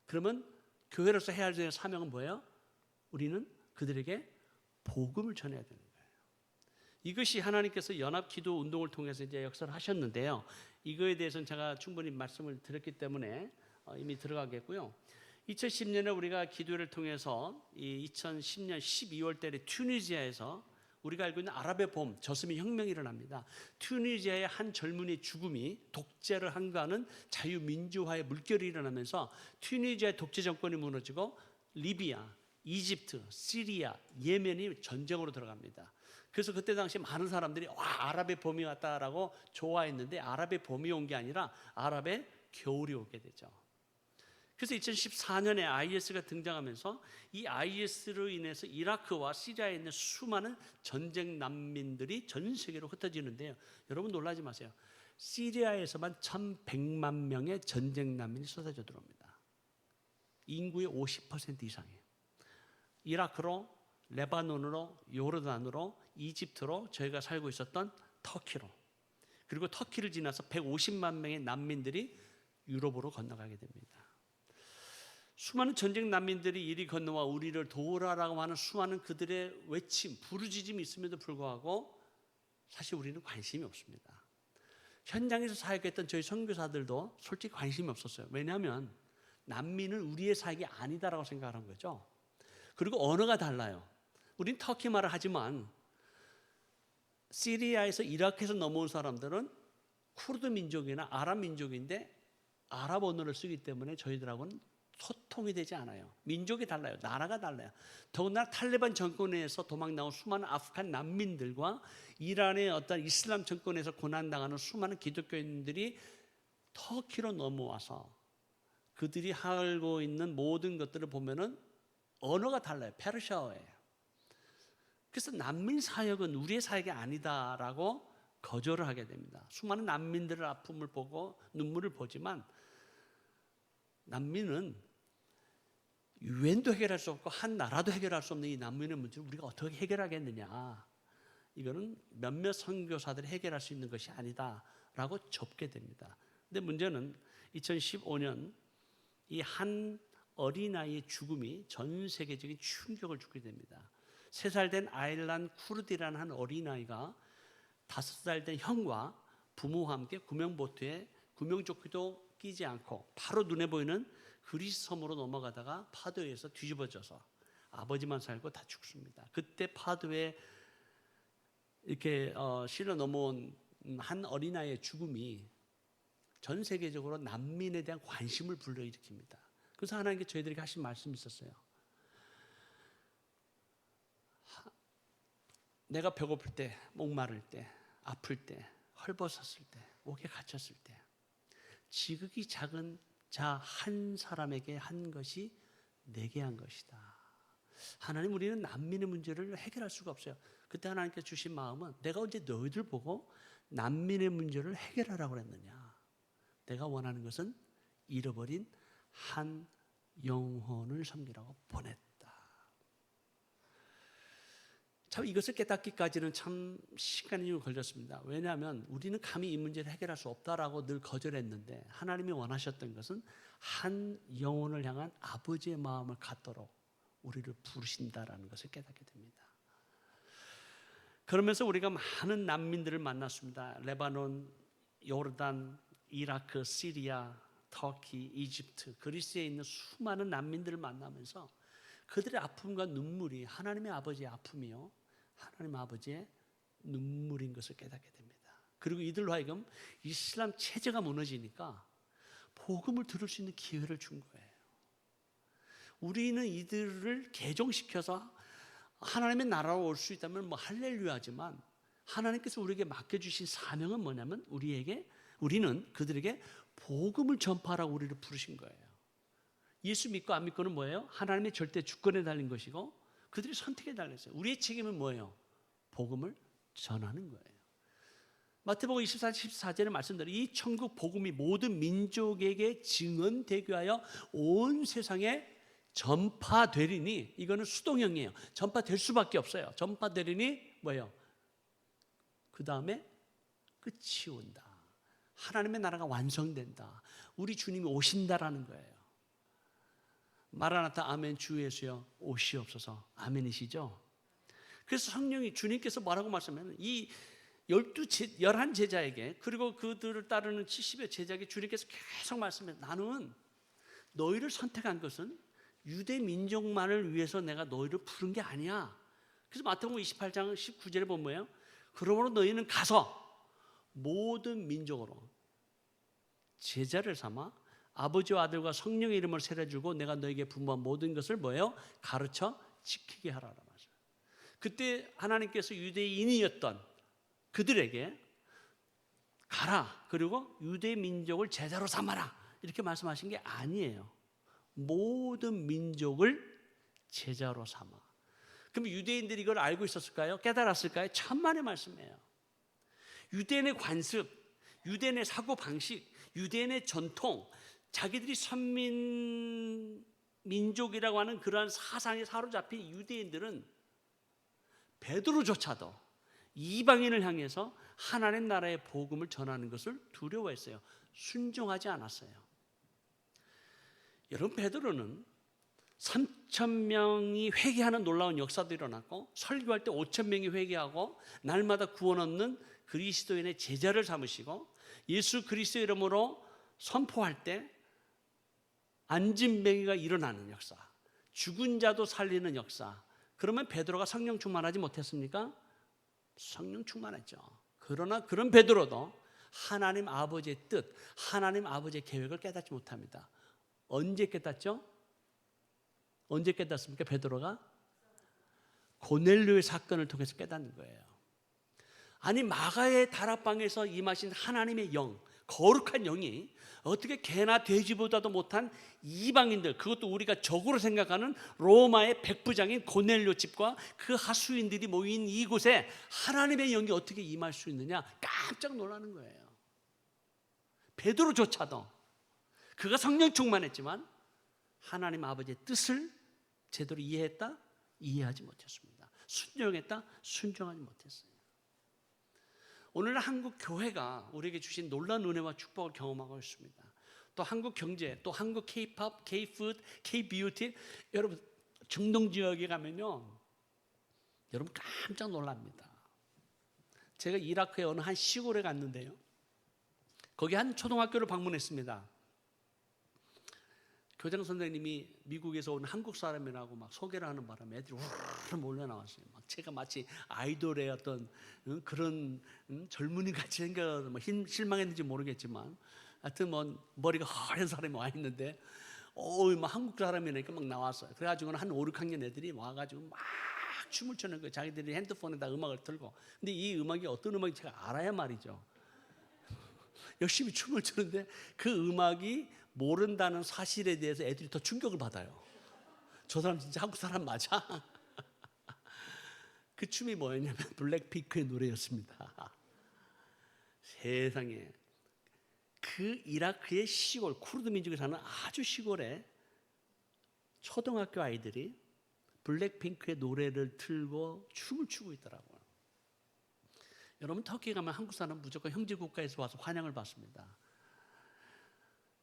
그러면 교회로서 해야 할 사명은 뭐예요? 우리는 그들에게 복음을 전해야 되는 거예요. 이것이 하나님께서 연합기도 운동을 통해서 이제 역사를 하셨는데요. 이거에 대해서는 제가 충분히 말씀을 드렸기 때문에 이미 들어가겠고요. 2010년에 우리가 기도를 통해서 이 2010년 12월 달에 튀니지아에서 우리가 알고 있는 아랍의 봄, 저스미 혁명이 일어납니다. 튀니지아의 한 젊은이의 죽음이 독재를 항거하는 자유민주화의 물결이 일어나면서 튀니지아의 독재 정권이 무너지고 리비아, 이집트, 시리아, 예멘이 전쟁으로 들어갑니다. 그래서 그때 당시 많은 사람들이 와, 아랍의 봄이 왔다라고 좋아했는데 아랍의 봄이 온 게 아니라 아랍의 겨울이 오게 되죠. 그래서 2014년에 IS가 등장하면서 이 IS로 인해서 이라크와 시리아에 있는 수많은 전쟁 난민들이 전 세계로 흩어지는데요. 여러분 놀라지 마세요. 시리아에서만 1,100만 명의 전쟁 난민이 쏟아져 들어옵니다. 인구의 50% 이상이에요. 이라크로, 레바논으로, 요르단으로, 이집트로, 저희가 살고 있었던 터키로, 그리고 터키를 지나서 150만 명의 난민들이 유럽으로 건너가게 됩니다. 수많은 전쟁 난민들이 이리 건너와 우리를 도우라라고 하는 수많은 그들의 외침, 부르짖음이 있음에도 불구하고 사실 우리는 관심이 없습니다. 현장에서 사역했던 저희 선교사들도 솔직히 관심이 없었어요. 왜냐하면 난민은 우리의 사역이 아니다라고 생각하는 거죠. 그리고 언어가 달라요. 우린 터키 말을 하지만 시리아에서 이라크에서 넘어온 사람들은 쿠르드 민족이나 아랍 민족인데 아랍 언어를 쓰기 때문에 저희들하고는 소통이 되지 않아요. 민족이 달라요. 나라가 달라요. 더군다나 탈레반 정권에서 도망 나온 수많은 아프간 난민들과 이란의 어떤 이슬람 정권에서 고난당하는 수많은 기독교인들이 터키로 넘어와서 그들이 하고 있는 모든 것들을 보면은 언어가 달라요. 페르시아어예요. 그래서 난민 사역은 우리의 사역이 아니다라고 거절을 하게 됩니다. 수많은 난민들의 아픔을 보고 눈물을 보지만 난민은 유엔도 해결할 수 없고 한 나라도 해결할 수 없는 이 난민의 문제를 우리가 어떻게 해결하겠느냐. 이거는 몇몇 선교사들이 해결할 수 있는 것이 아니다라고 접게 됩니다. 근데 문제는 2015년 이 한 어린아이의 죽음이 전 세계적인 충격을 주게 됩니다. 3살 된 아일란 쿠르디라는 한 어린아이가 5살 된 형과 부모와 함께 구명보트에 구명조끼도 끼지 않고 바로 눈에 보이는 그리스 섬으로 넘어가다가 파도에서 뒤집어져서 아버지만 살고 다 죽습니다. 그때 파도에 이렇게 실려 넘어온 한 어린아이의 죽음이 전 세계적으로 난민에 대한 관심을 불러일으킵니다. 그래서 하나님께 저희들에게 하신 말씀이 있었어요. 내가 배고플 때, 목마를 때, 아플 때, 헐벗었을 때, 옥에 갇혔을 때 지극히 작은 자 한 사람에게 한 것이 내게 한 것이다. 하나님, 우리는 난민의 문제를 해결할 수가 없어요. 그때 하나님께서 주신 마음은 내가 언제 너희들 보고 난민의 문제를 해결하라고 그랬느냐. 내가 원하는 것은 잃어버린 한 영혼을 섬기라고 보냈다. 참 이것을 깨닫기까지는 참 시간이 좀 걸렸습니다. 왜냐하면 우리는 감히 이 문제를 해결할 수 없다라고 늘 거절했는데, 하나님이 원하셨던 것은 한 영혼을 향한 아버지의 마음을 갖도록 우리를 부르신다라는 것을 깨닫게 됩니다. 그러면서 우리가 많은 난민들을 만났습니다. 레바논, 요르단, 이라크, 시리아, 터키, 이집트, 그리스에 있는 수많은 난민들을 만나면서 그들의 아픔과 눈물이 하나님의 아버지의 아픔이요, 하나님 아버지의 눈물인 것을 깨닫게 됩니다. 그리고 이들로 하여금 이슬람 체제가 무너지니까 복음을 들을 수 있는 기회를 준 거예요. 우리는 이들을 개종시켜서 하나님의 나라로 올 수 있다면 뭐 할렐루야지만, 하나님께서 우리에게 맡겨주신 사명은 뭐냐면 우리는 그들에게 복음을 전파하라고 우리를 부르신 거예요. 예수 믿고 안 믿고는 뭐예요? 하나님의 절대 주권에 달린 것이고 그들이 선택에 달렸어요. 우리의 책임은 뭐예요? 복음을 전하는 거예요. 마태복음 24장 14절에 말씀대로 이 천국 복음이 모든 민족에게 증언되게 하여 온 세상에 전파되리니, 이거는 수동형이에요. 전파될 수밖에 없어요. 전파되리니 뭐예요? 그 다음에 끝이 온다. 하나님의 나라가 완성된다. 우리 주님이 오신다라는 거예요. 마라나타 아멘 주 예수여 오시옵소서. 아멘이시죠? 그래서 성령이, 주님께서 뭐라고 말씀하면 이 11 제자에게, 그리고 그들을 따르는 70여 제자에게 주님께서 계속 말씀해요. 나는 너희를 선택한 것은 유대 민족만을 위해서 내가 너희를 부른 게 아니야. 그래서 마태복음 28장 19절에 보면 뭐예요? 그러므로 너희는 가서 모든 민족으로 제자를 삼아 아버지와 아들과 성령의 이름을 세례주고 내가 너에게 분부한 모든 것을 뭐예요? 가르쳐 지키게 하라라 말이죠. 그때 하나님께서 유대인이었던 그들에게 가라, 그리고 유대 민족을 제자로 삼아라, 이렇게 말씀하신 게 아니에요. 모든 민족을 제자로 삼아. 그럼 유대인들이 이걸 알고 있었을까요? 깨달았을까요? 천만의 말씀이에요. 유대인의 관습, 유대인의 사고방식, 유대인의 전통, 자기들이 선민민족이라고 하는 그러한 사상에 사로잡힌 유대인들은 베드로조차도 이방인을 향해서 하나님 나라의 복음을 전하는 것을 두려워했어요. 순종하지 않았어요. 여러분, 베드로는 3,000명이 회개하는 놀라운 역사도 일어났고, 설교할 때 5,000명이 회개하고 날마다 구원 얻는 그리스도인의 제자를 삼으시고, 예수 그리스도의 이름으로 선포할 때 안진뱅이가 일어나는 역사, 죽은 자도 살리는 역사. 그러면 베드로가 성령 충만하지 못했습니까? 성령 충만했죠. 그러나 그런 베드로도 하나님 아버지의 뜻, 하나님 아버지의 계획을 깨닫지 못합니다. 언제 깨닫죠? 언제 깨닫습니까? 베드로가 고넬료의 사건을 통해서 깨닫는 거예요. 아니, 마가의 다락방에서 임하신 하나님의 영, 거룩한 영이 어떻게 개나 돼지보다도 못한 이방인들, 그것도 우리가 적으로 생각하는 로마의 백부장인 고넬료 집과 그 하수인들이 모인 이곳에 하나님의 영이 어떻게 임할 수 있느냐, 깜짝 놀라는 거예요. 베드로조차도 그가 성령 충만했지만 하나님 아버지의 뜻을 제대로 이해했다? 이해하지 못했습니다. 순종했다? 순종하지 못했어요. 오늘 한국 교회가 우리에게 주신 놀라운 은혜와 축복을 경험하고 있습니다. 또 한국 경제, 또 한국 K-팝, K-푸드, K-뷰티, 여러분 중동 지역에 가면요, 여러분 깜짝 놀랍니다. 제가 이라크의 어느 한 시골에 갔는데요, 거기 한 초등학교를 방문했습니다. 교장 선생님이 미국에서 온 한국 사람이라고 막 소개를 하는 바람에 애들이 우르르 몰려 나왔어요. 막 제가 마치 아이돌의 어떤 그런 젊은이 같이 생겨서 뭐 실망했는지 모르겠지만, 하여튼 뭐 머리가 허연 사람이 와 있는데, 막 한국 사람이니까 막 나왔어요. 그래가지고는 한 5, 6학년 애들이 와가지고 막 춤을 추는 거예요. 자기들이 핸드폰에다 음악을 틀고. 근데 이 음악이 어떤 음악인지 제가 알아야 말이죠. 열심히 춤을 추는데 그 음악이 모른다는 사실에 대해서 애들이 더 충격을 받아요. 저 사람 진짜 한국 사람 맞아? 그 춤이 뭐였냐면 블랙핑크의 노래였습니다. 세상에, 그 이라크의 시골, 쿠르드 민족에 사는 아주 시골에 초등학교 아이들이 블랙핑크의 노래를 틀고 춤을 추고 있더라고요. 여러분 터키 가면 한국 사람 무조건 형제 국가에서 와서 환영을 받습니다.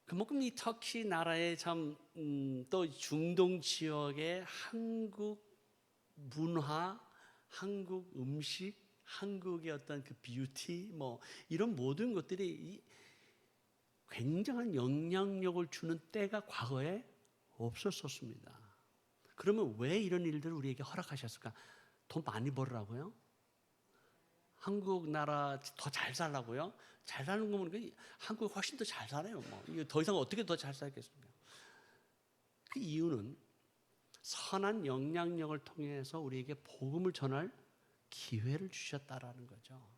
그만큼 이 터키 나라의 참 또 중동 지역의 한국 문화, 한국 음식, 한국의 어떤 그 뷰티 뭐 이런 모든 것들이 굉장한 영향력을 주는 때가 과거에 없었었습니다. 그러면 왜 이런 일들을 우리에게 허락하셨을까? 돈 많이 벌으라고요? 한국 나라 더 잘 살라고요? 잘 사는 거 보니까 한국이 훨씬 더 잘 살아요. 뭐. 이거 더 이상 어떻게 더 잘 살겠습니까? 그 이유는 선한 영향력을 통해서 우리에게 복음을 전할 기회를 주셨다라는 거죠.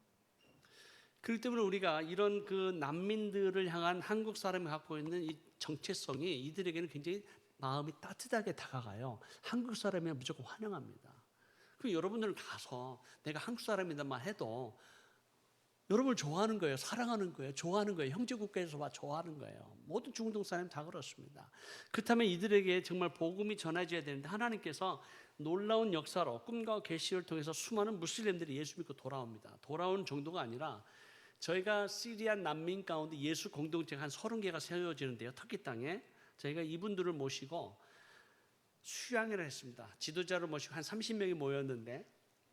그렇기 때문에 우리가 이런 그 난민들을 향한 한국 사람이 갖고 있는 이 정체성이 이들에게는 굉장히 마음이 따뜻하게 다가가요. 한국 사람이면 무조건 환영합니다. 그 여러분들은 가서 내가 한국 사람이다만 해도 여러분을 좋아하는 거예요. 사랑하는 거예요. 좋아하는 거예요. 형제국가에서 와 좋아하는 거예요. 모든 중동 사람이 다 그렇습니다. 그렇다면 이들에게 정말 복음이 전해져야 되는데 하나님께서 놀라운 역사로 꿈과 계시를 통해서 수많은 무슬림들이 예수 믿고 돌아옵니다. 돌아오는 정도가 아니라 저희가 시리아 난민 가운데 예수 공동체가 한 30개가 세워지는데요. 터키 땅에 저희가 이분들을 모시고 수양회를 했습니다. 지도자를 모시고 한 30명이 모였는데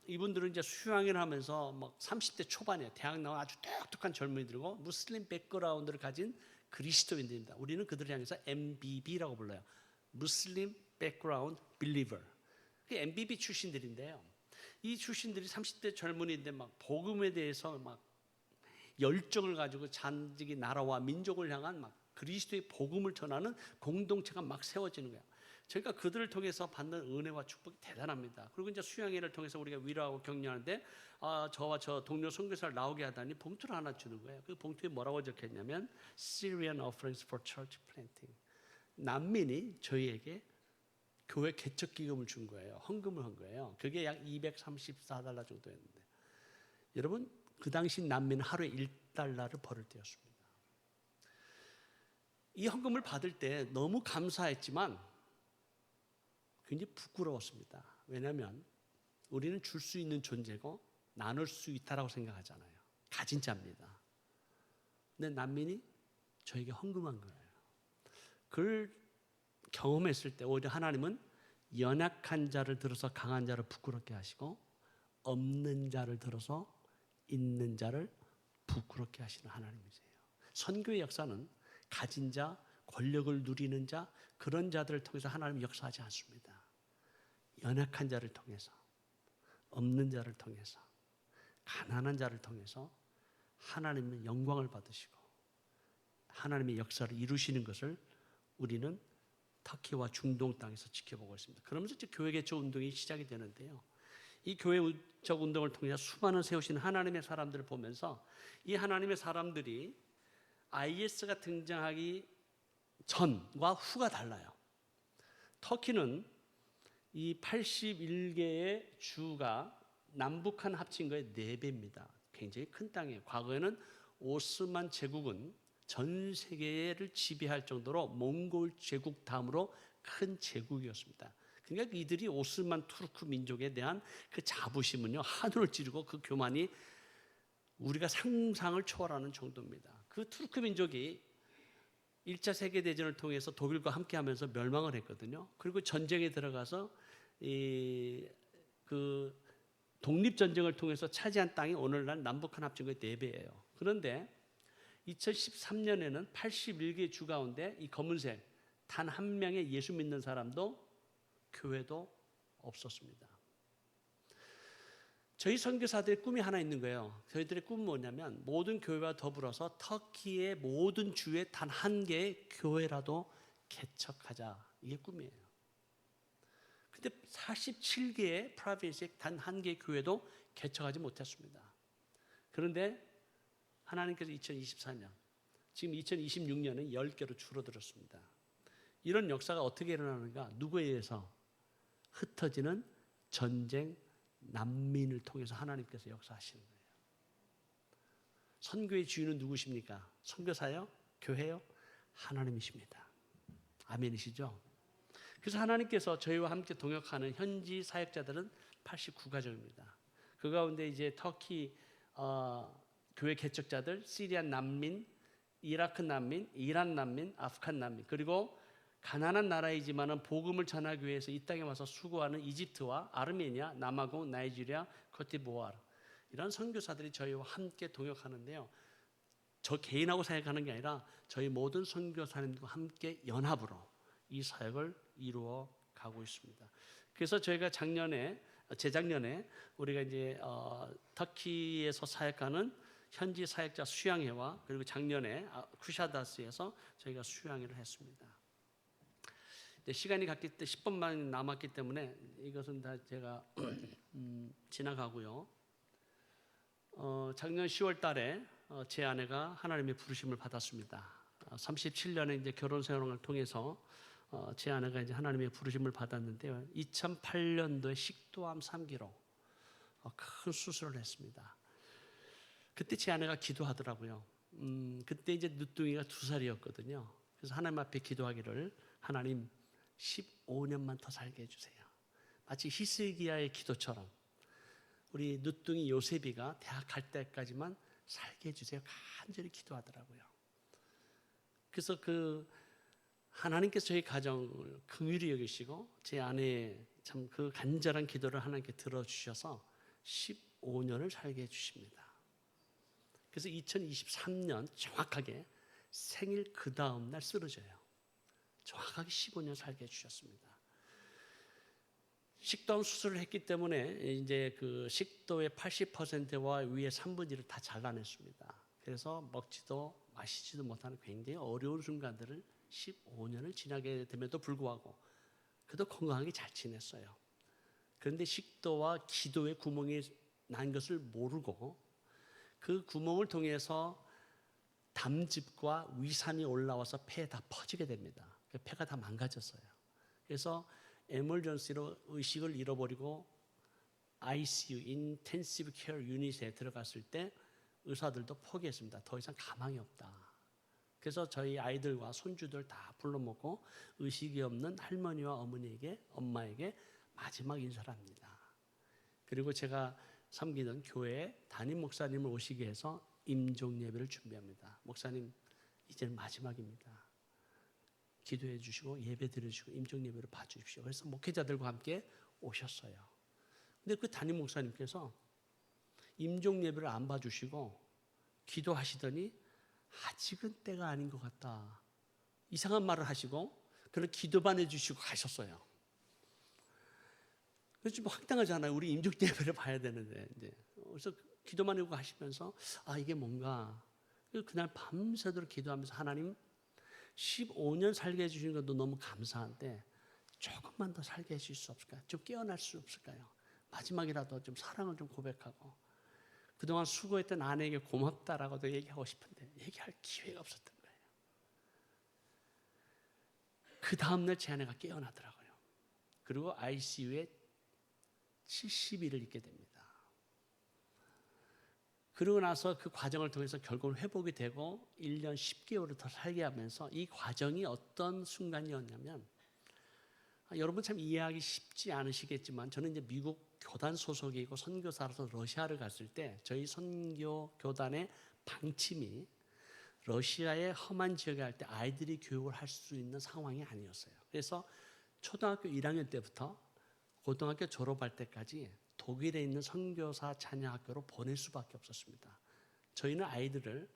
이분들은 이제 수양회를 하면서 막 30대 초반에 대학 나온 아주 똑똑한 젊은이들이고 무슬림 백그라운드를 가진 그리스도인들입니다. 우리는 그들을 향해서 MBB라고 불러요. 무슬림 백그라운드 빌리버. 그 MBB 출신들인데요. 이 출신들이 30대 젊은이인데 막 복음에 대해서 막 열정을 가지고 잔뜩이 나라와 민족을 향한 막 그리스도의 복음을 전하는 공동체가 막 세워지는 거예요. 저희가 그들을 통해서 받는 은혜와 축복이 대단합니다. 그리고 이제 수양회를 통해서 우리가 위로하고 격려하는데 저와 저 동료 선교사를 나오게 하다니 봉투를 하나 주는 거예요. 그 봉투에 뭐라고 적혔냐면 Syrian offerings for church planting. 난민이 저희에게 교회 개척 기금을 준 거예요. 헌금을 한 거예요. 그게 약 234달러 정도였는데 여러분 그 당시 난민은 하루에 1달러를 벌을 때였습니다. 이 헌금을 받을 때 너무 감사했지만 굉장히 부끄러웠습니다. 왜냐하면 우리는 줄 수 있는 존재고 나눌 수 있다라고 생각하잖아요. 가진 자입니다. 근데 난민이 저에게 헌금한 거예요. 그걸 경험했을 때 오히려 하나님은 연약한 자를 들어서 강한 자를 부끄럽게 하시고 없는 자를 들어서 있는 자를 부끄럽게 하시는 하나님이세요. 선교의 역사는 가진 자, 권력을 누리는 자, 그런 자들을 통해서 하나님이 역사하지 않습니다. 연약한 자를 통해서, 없는 자를 통해서, 가난한 자를 통해서 하나님의 영광을 받으시고 하나님의 역사를 이루시는 것을 우리는 터키와 중동 땅에서 지켜보고 있습니다. 그러면서 이제 교회 개척 운동이 시작이 되는데요. 이 교회 개척 운동을 통해서 수많은 세우시는 하나님의 사람들을 보면서 이 하나님의 사람들이 IS가 등장하기 전과 후가 달라요. 터키는 이 81개의 주가 남북한 합친 거의 4배입니다. 굉장히 큰 땅이에요. 과거에는 오스만 제국은 전 세계를 지배할 정도로 몽골 제국 다음으로 큰 제국이었습니다. 그러니까 이들이 오스만 투르크 민족에 대한 그 자부심은요 하늘을 찌르고 그 교만이 우리가 상상을 초월하는 정도입니다. 그 투르크 민족이 1차 세계대전을 통해서 독일과 함께하면서 멸망을 했거든요. 그리고 전쟁에 들어가서 그 독립전쟁을 통해서 차지한 땅이 오늘날 남북한 합친 거의 4배예요. 그런데 2013년에는 81개 주 가운데 이 검은색 단 한 명의 예수 믿는 사람도 교회도 없었습니다. 저희 선교사들의 꿈이 하나 있는 거예요. 저희들의 꿈은 뭐냐면 모든 교회와 더불어서 터키의 모든 주에 단 한 개의 교회라도 개척하자. 이게 꿈이에요. 근데 47개의 프로빈스에 단 한 개의 교회도 개척하지 못했습니다. 그런데 하나님께서 2024년, 지금 2026년은 10개로 줄어들었습니다. 이런 역사가 어떻게 일어나는가? 누구에 의해서? 흩어지는 전쟁, 난민을 통해서 하나님께서 역사하시는 거예요. 선교의 주인은 누구십니까? 선교사요? 교회요? 하나님이십니다. 아멘이시죠? 그래서 하나님께서 저희와 함께 동역하는 현지 사역자들은 89가족입니다. 그 가운데 이제 터키 교회 개척자들, 시리안 난민, 이라크 난민, 이란 난민, 아프간 난민, 그리고 가난한 나라이지만은 복음을 전하기 위해서 이 땅에 와서 수고하는 이집트와 아르메니아, 남아공, 나이지리아, 코트디부아르 이런 선교사들이 저희와 함께 동역하는데요. 저 개인하고 사역하는 게 아니라 저희 모든 선교사님들과 함께 연합으로 이 사역을 이루어 가고 있습니다. 그래서 저희가 재작년에 우리가 이제 터키에서 사역하는 현지 사역자 수양회와 그리고 작년에 쿠샤다스에서 저희가 수양회를 했습니다. 시간이 갔기 때문에 10분만 남았기 때문에 이것은 다 제가 지나가고요. 작년 10월 달에 제 아내가 하나님의 부르심을 받았습니다. 37년의 이제 결혼 생활을 통해서 제 아내가 이제 하나님의 부르심을 받았는데요. 2008년도에 식도암 3기로 큰 수술을 했습니다. 그때 제 아내가 기도하더라고요. 그때 이제 늦둥이가 2살이었거든요. 그래서 하나님 앞에 기도하기를 하나님 15년만 더 살게 해주세요. 마치 히스기야의 기도처럼 우리 늦둥이 요셉이가 대학 갈 때까지만 살게 해주세요. 간절히 기도하더라고요. 그래서 하나님께서 저희 가정을 긍휼히 여기시고 제 아내의 참 그 간절한 기도를 하나님께 들어주셔서 15년을 살게 해주십니다. 그래서 2023년 정확하게 생일 그 다음 날 쓰러져요. 정확하게 15년 살게 해주셨습니다. 식도암 수술을 했기 때문에 이제 그 식도의 80%와 위에 3분의 1을 다 잘라냈습니다. 그래서 먹지도 마시지도 못하는 굉장히 어려운 순간들을 15년을 지나게 됨에도 불구하고 그래도 건강하게 잘 지냈어요. 그런데 식도와 기도에 구멍이 난 것을 모르고 그 구멍을 통해서 담즙과 위산이 올라와서 폐에 다 퍼지게 됩니다. 폐가 다 망가졌어요. 그래서 에멀전시로 의식을 잃어버리고 ICU, 인텐시브 케어 유닛에 들어갔을 때 의사들도 포기했습니다. 더 이상 가망이 없다. 그래서 저희 아이들과 손주들 다 불러모고 의식이 없는 할머니와 엄마에게 마지막 인사를 합니다. 그리고 제가 섬기던 교회에 담임 목사님을 오시게 해서 임종 예배를 준비합니다. 목사님, 이제는 마지막입니다. 기도해 주시고 예배 드려주시고 임종 예배를 봐주십시오. 그래서 목회자들과 함께 오셨어요. 근데 그 담임 목사님께서 임종 예배를 안 봐주시고 기도하시더니 아직은 때가 아닌 것 같다. 이상한 말을 하시고 그런 기도만 해주시고 가셨어요. 그래서 좀 황당하잖아요. 우리 임종 예배를 봐야 되는데. 이제. 그래서 기도만 하고 가시면서 이게 뭔가. 그날 밤새도록 기도하면서 하나님 15년 살게 해주신 것도 너무 감사한데 조금만 더 살게 해주실 수 없을까요? 좀 깨어날 수 없을까요? 마지막이라도 좀 사랑을 좀 고백하고 그동안 수고했던 아내에게 고맙다라고도 얘기하고 싶은데 얘기할 기회가 없었던 거예요. 그 다음날 제 아내가 깨어나더라고요. 그리고 ICU에 70일을 있게 됩니다. 그러고 나서 그 과정을 통해서 결국은 회복이 되고 1년 10개월을 더 살게 하면서 이 과정이 어떤 순간이었냐면 여러분 참 이해하기 쉽지 않으시겠지만 저는 이제 미국 교단 소속이고 선교사로서 러시아를 갔을 때 저희 선교 교단의 방침이 러시아의 험한 지역에 할 때 아이들이 교육을 할 수 있는 상황이 아니었어요. 그래서 초등학교 1학년 때부터 고등학교 졸업할 때까지 독일에 있는 선교사 자녀학교로 보낼 수밖에 없었습니다. 저희는 아이들을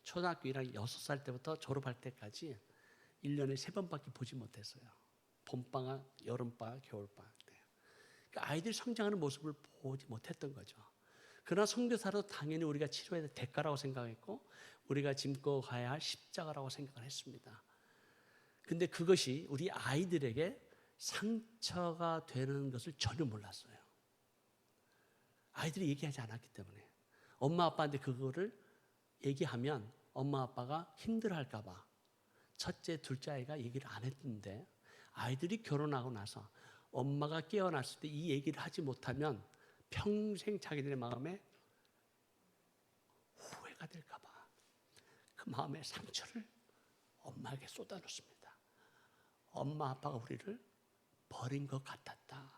초등학교 1학년 6살 때부터 졸업할 때까지 1년에 3번밖에 보지 못했어요. 봄방학, 여름방학, 겨울방학 때. 그러니까 아이들이 성장하는 모습을 보지 못했던 거죠. 그러나 선교사로 당연히 우리가 치료해야 될 대가라고 생각했고 우리가 짊고 가야 할 십자가라고 생각을 했습니다. 근데 그것이 우리 아이들에게 상처가 되는 것을 전혀 몰랐어요. 아이들이 얘기하지 않았기 때문에 엄마 아빠한테 그거를 얘기하면 엄마 아빠가 힘들어할까 봐 첫째, 둘째 아이가 얘기를 안 했는데 아이들이 결혼하고 나서 엄마가 깨어났을 때 이 얘기를 하지 못하면 평생 자기들의 마음에 후회가 될까 봐 그 마음의 상처를 엄마에게 쏟아놓습니다. 엄마 아빠가 우리를 버린 것 같았다.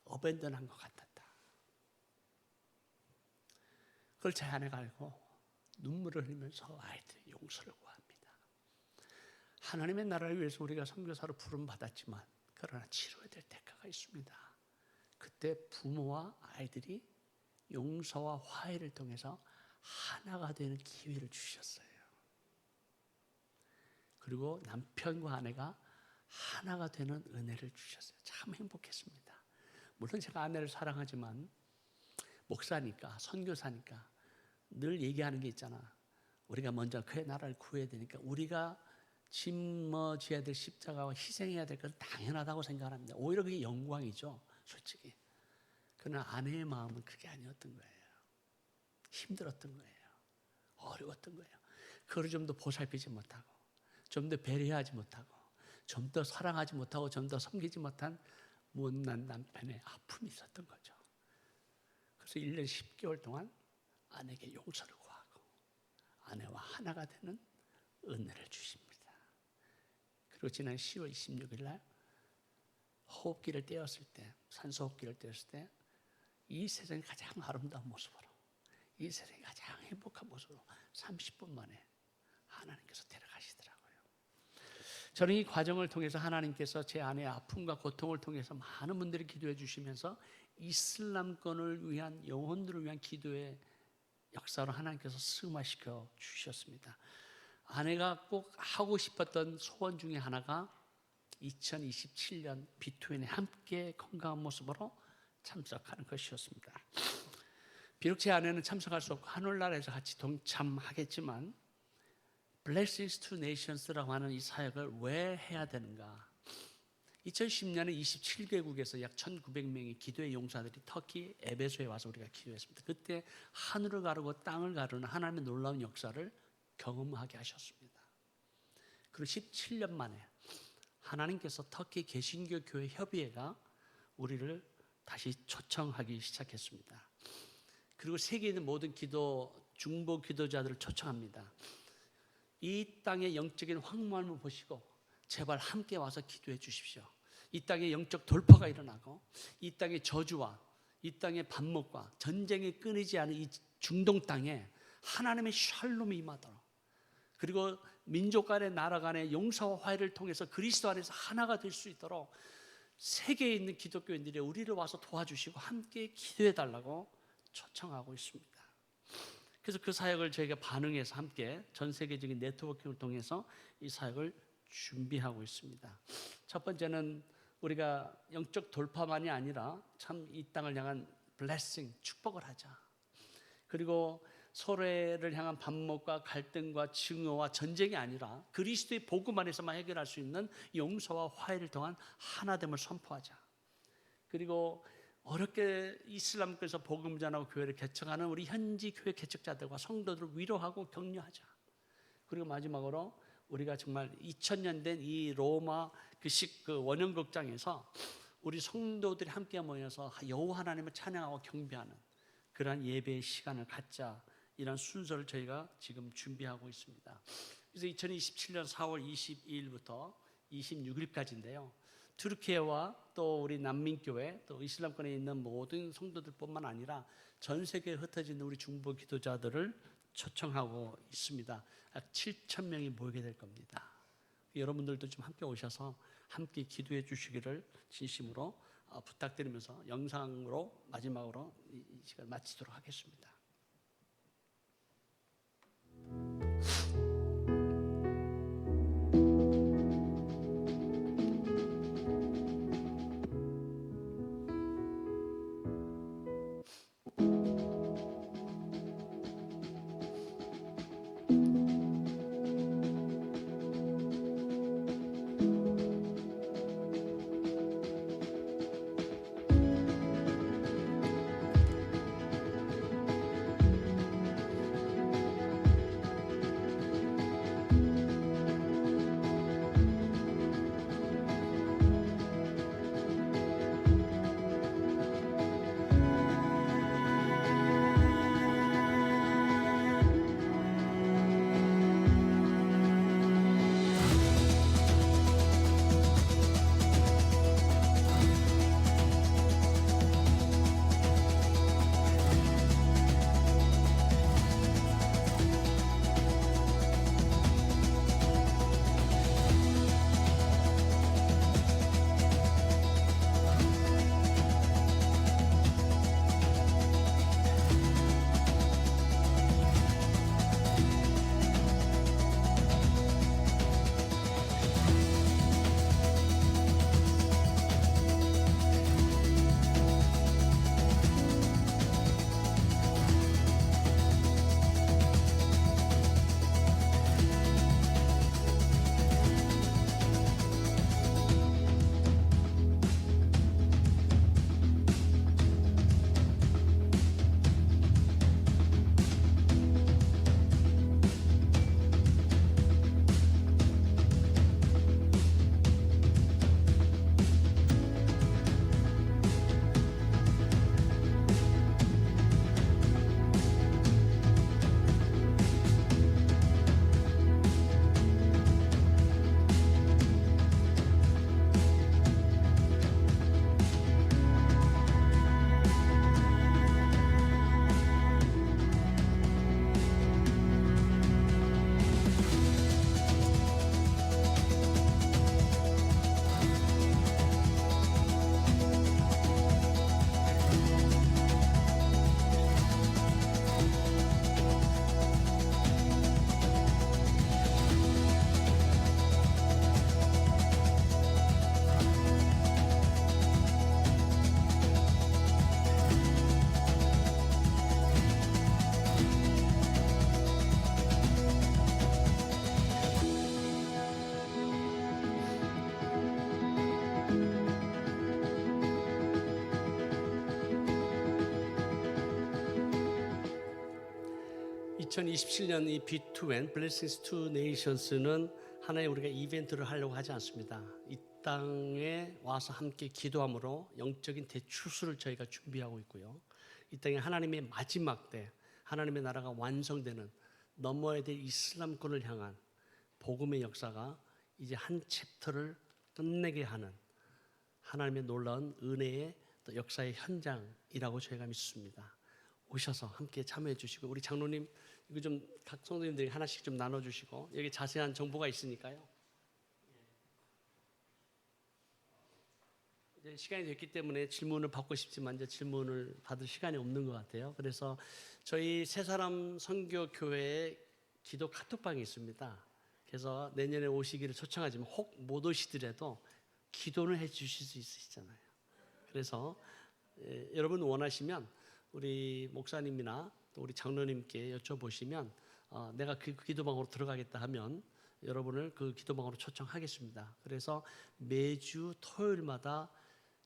어벤던한 것 같았다. 그걸 제 아내가 알고 눈물을 흘리면서 아이들의 용서를 구합니다. 하나님의 나라를 위해서 우리가 선교사로 부름 받았지만 그러나 치러야 될 대가가 있습니다. 그때 부모와 아이들이 용서와 화해를 통해서 하나가 되는 기회를 주셨어요. 그리고 남편과 아내가 하나가 되는 은혜를 주셨어요. 참 행복했습니다. 물론 제가 아내를 사랑하지만 목사니까 선교사니까 늘 얘기하는 게 있잖아. 우리가 먼저 그의 나라를 구해야 되니까 우리가 짊어져야 될 십자가와 희생해야 될 건 당연하다고 생각합니다. 오히려 그게 영광이죠. 솔직히. 그러나 아내의 마음은 그게 아니었던 거예요. 힘들었던 거예요. 어려웠던 거예요. 그걸 좀 더 보살피지 못하고 좀 더 배려하지 못하고 좀 더 사랑하지 못하고 좀 더 섬기지 못한 못난 남편의 아픔이 있었던 거죠. 그래서 1년 10개월 동안 아내에게 용서를 구하고 아내와 하나가 되는 은혜를 주십니다. 그리고 지난 10월 26일 날 호흡기를 떼었을 때, 산소 호흡기를 떼었을 때 이 세상의 가장 아름다운 모습으로, 이 세상의 가장 행복한 모습으로 30분 만에 하나님께서 데려가시더라고요. 저는 이 과정을 통해서 하나님께서 제 아내의 아픔과 고통을 통해서 많은 분들이 기도해 주시면서 이슬람권을 위한, 영혼들을 위한 기도의 역사로 하나님께서 승화시켜 주셨습니다. 아내가 꼭 하고 싶었던 소원 중에 하나가 2027년 비투엔에 함께 건강한 모습으로 참석하는 것이었습니다. 비록 제 아내는 참석할 수 없고 하늘나라에서 같이 동참하겠지만 Blessings to Nations라고 하는 이 사역을 왜 해야 되는가? 2010년에 27개국에서 약 1900명의 기도의 용사들이 터키 에베소에 와서 우리가 기도했습니다. 그때 하늘을 가르고 땅을 가르는 하나님의 놀라운 역사를 경험하게 하셨습니다. 그리고 17년 만에 하나님께서 터키 개신교 교회 협의회가 우리를 다시 초청하기 시작했습니다. 그리고 세계에 있는 모든 중보 기도자들을 초청합니다. 이 땅의 영적인 황무함을 보시고 제발 함께 와서 기도해 주십시오. 이 땅에 영적 돌파가 일어나고 이 땅의 저주와 이 땅의 반목과 전쟁이 끊이지 않은 이 중동 땅에 하나님의 샬롬이 임하도록, 그리고 민족 간의 나라 간의 용서와 화해를 통해서 그리스도 안에서 하나가 될 수 있도록 세계에 있는 기독교인들이 우리를 와서 도와주시고 함께 기도해 달라고 초청하고 있습니다. 그래서 그 사역을 저희가 반응해서 함께 전 세계적인 네트워킹을 통해서 이 사역을 준비하고 있습니다. 첫 번째는 우리가 영적 돌파만이 아니라 참 이 땅을 향한 블레싱, 축복을 하자. 그리고 서로를 향한 반목과 갈등과 증오와 전쟁이 아니라 그리스도의 복음 안에서만 해결할 수 있는 용서와 화해를 통한 하나됨을 선포하자. 그리고 어렵게 이슬람교에서 복음 전하고 교회를 개척하는 우리 현지 교회 개척자들과 성도들을 위로하고 격려하자. 그리고 마지막으로 우리가 정말 2000년 된 이 로마 그 원형극장에서 우리 성도들이 함께 모여서 여호와 하나님을 찬양하고 경배하는 그러한 예배의 시간을 갖자. 이런 순서를 저희가 지금 준비하고 있습니다. 그래서 2027년 4월 22일부터 26일까지인데요. 튀르키예와 또 우리 난민교회 또 이슬람권에 있는 모든 성도들뿐만 아니라 전 세계에 흩어져 있는 우리 중보 기도자들을 초청하고 있습니다. 약 7,000명이 모이게 될 겁니다. 여러분들도 좀 함께 오셔서 함께 기도해 주시기를 진심으로 부탁드리면서 영상으로 마지막으로 이 시간을 마치도록 하겠습니다. 2027년 이 B2N Blessings to Nations는 하나의 우리가 이벤트를 하려고 하지 않습니다. 이 땅에 와서 함께 기도함으로 영적인 대추수를 저희가 준비하고 있고요. 이 땅에 하나님의 마지막 때 하나님의 나라가 완성되는 넘어야 될 이슬람권을 향한 복음의 역사가 이제 한 챕터를 끝내게 하는 하나님의 놀라운 은혜의 또 역사의 현장이라고 저희가 믿습니다. 오셔서 함께 참여해 주시고, 우리 장로님 이거 좀 각 성도님들이 하나씩 좀 나눠주시고, 여기 자세한 정보가 있으니까요. 이제 시간이 됐기 때문에 질문을 받고 싶지만 이제 질문을 받을 시간이 없는 것 같아요. 그래서 저희 새사람 선교교회에 기도 카톡방이 있습니다. 그래서 내년에 오시기를 초청하지만 혹 못 오시더라도 기도는 해 주실 수 있으시잖아요. 그래서 여러분 원하시면 우리 목사님이나 또 우리 장로님께 여쭤보시면 내가 그 기도방으로 들어가겠다 하면 여러분을 그 기도방으로 초청하겠습니다. 그래서 매주 토요일마다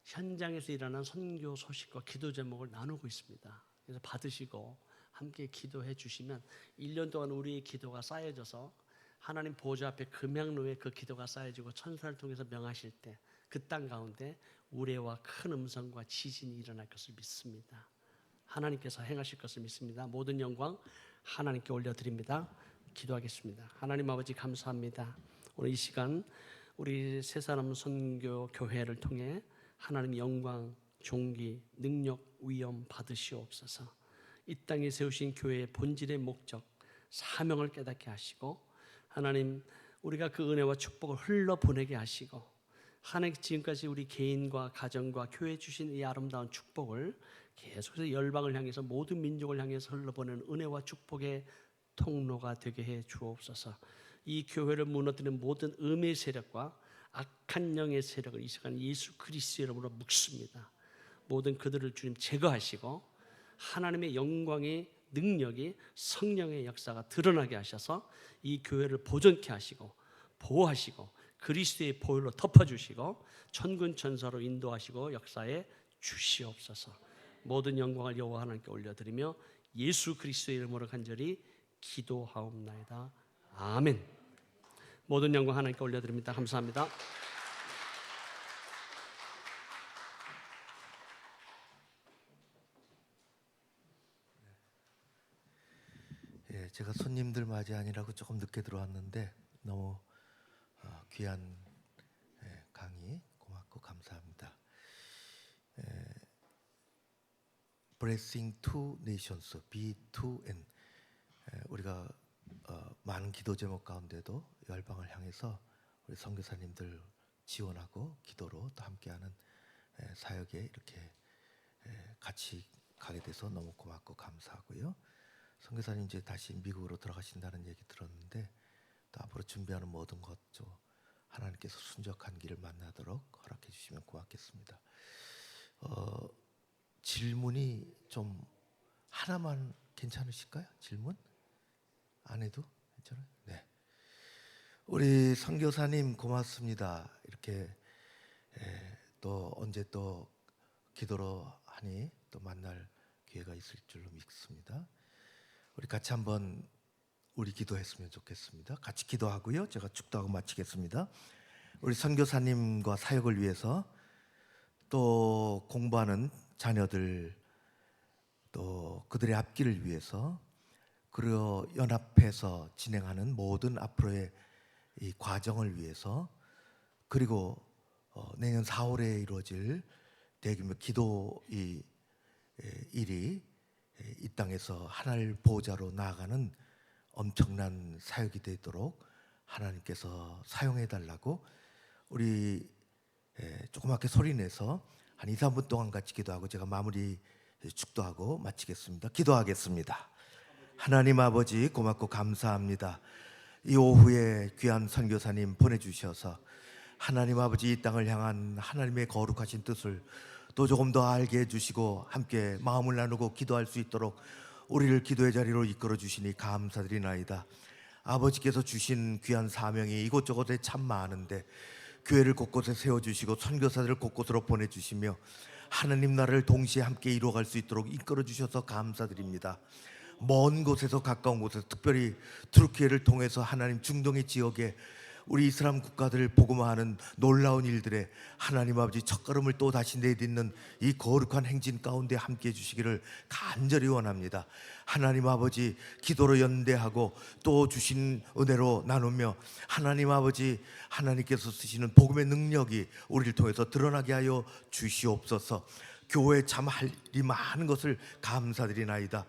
현장에서 일어난 선교 소식과 기도 제목을 나누고 있습니다. 그래서 받으시고 함께 기도해 주시면 1년 동안 우리의 기도가 쌓여져서 하나님 보좌 앞에 금향로에 그 기도가 쌓여지고 천사를 통해서 명하실 때 그 땅 가운데 우레와 큰 음성과 지진이 일어날 것을 믿습니다. 하나님께서 행하실 것을 믿습니다. 모든 영광 하나님께 올려드립니다. 기도하겠습니다. 하나님 아버지 감사합니다. 오늘 이 시간 우리 새사람 선교 교회를 통해 하나님 영광, 존귀, 능력, 위엄 받으시옵소서. 이 땅에 세우신 교회의 본질의 목적, 사명을 깨닫게 하시고 하나님 우리가 그 은혜와 축복을 흘러보내게 하시고 하나님 지금까지 우리 개인과 가정과 교회 주신 이 아름다운 축복을 계속해서 열방을 향해서 모든 민족을 향해서 흘러보내는 은혜와 축복의 통로가 되게 해 주옵소서. 이 교회를 무너뜨리는 모든 음의 세력과 악한 영의 세력을 이 시간 예수 그리스도의 이름으로 묵습니다. 모든 그들을 주님 제거하시고 하나님의 영광의 능력이 성령의 역사가 드러나게 하셔서 이 교회를 보존케 하시고 보호하시고 그리스도의 보혈로 덮어주시고 천군 천사로 인도하시고 역사에 주시옵소서. 모든 영광을 여호와 하나님께 올려드리며 예수 그리스도의 이름으로 간절히 기도하옵나이다. 아멘. 모든 영광 하나님께 올려드립니다. 감사합니다. 제가 손님들 맞이하느라고 조금 늦게 들어왔는데 너무 귀한 강의 고맙고 감사합니다. Blessing to Nations, B2N. 우리가 많은 기도 제목 가운데도 열방을 향해서 우리 선교사님들 지원하고 기도로 또 함께하는 사역에 이렇게 같이 가게 돼서 너무 고맙고 감사하고요. 선교사님 이제 다시 미국으로 들어가신다는 얘기 들었는데 또 앞으로 준비하는 모든 것 하나님께서 순적한 길을 만나도록 허락해 주시면 고맙겠습니다. 질문이 좀 하나만 괜찮으실까요? 질문? 안 해도 괜찮아요? 네. 우리 선교사님 고맙습니다. 이렇게 또 언제 또 기도로 하니 또 만날 기회가 있을 줄로 믿습니다. 우리 같이 한번 우리 기도했으면 좋겠습니다. 같이 기도하고요. 제가 축도하고 마치겠습니다. 우리 선교사님과 사역을 위해서 또 공부하는 자녀들 또 그들의 앞길을 위해서 그리고 연합해서 진행하는 모든 앞으로의 이 과정을 위해서 그리고 내년 4월에 이루어질 대규모 기도 일이 이 땅에서 하나님 보호자로 나아가는 엄청난 사역이 되도록 하나님께서 사용해 달라고 우리 조그맣게 소리내서 한 2, 3분 동안 같이 기도하고 제가 마무리 축도하고 마치겠습니다. 기도하겠습니다. 하나님 아버지 고맙고 감사합니다. 이 오후에 귀한 선교사님 보내주셔서 하나님 아버지 이 땅을 향한 하나님의 거룩하신 뜻을 또 조금 더 알게 해주시고 함께 마음을 나누고 기도할 수 있도록 우리를 기도의 자리로 이끌어 주시니 감사드리나이다. 아버지께서 주신 귀한 사명이 이곳저곳에 참 많은데 교회를 곳곳에 세워주시고 선교사들을 곳곳으로 보내주시며 하나님 나라를 동시에 함께 이루어갈 수 있도록 이끌어 주셔서 감사드립니다. 먼 곳에서 가까운 곳에서 특별히 투르키예를 통해서 하나님 중동의 지역에 우리 이슬람 국가들을 복음화하는 놀라운 일들에 하나님 아버지 첫걸음을 또 다시 내딛는 이 거룩한 행진 가운데 함께해 주시기를 간절히 원합니다. 하나님 아버지 기도로 연대하고 또 주신 은혜로 나누며 하나님 아버지 하나님께서 쓰시는 복음의 능력이 우리를 통해서 드러나게 하여 주시옵소서. 교회에 참 할 일이 많은 것을 감사드리나이다.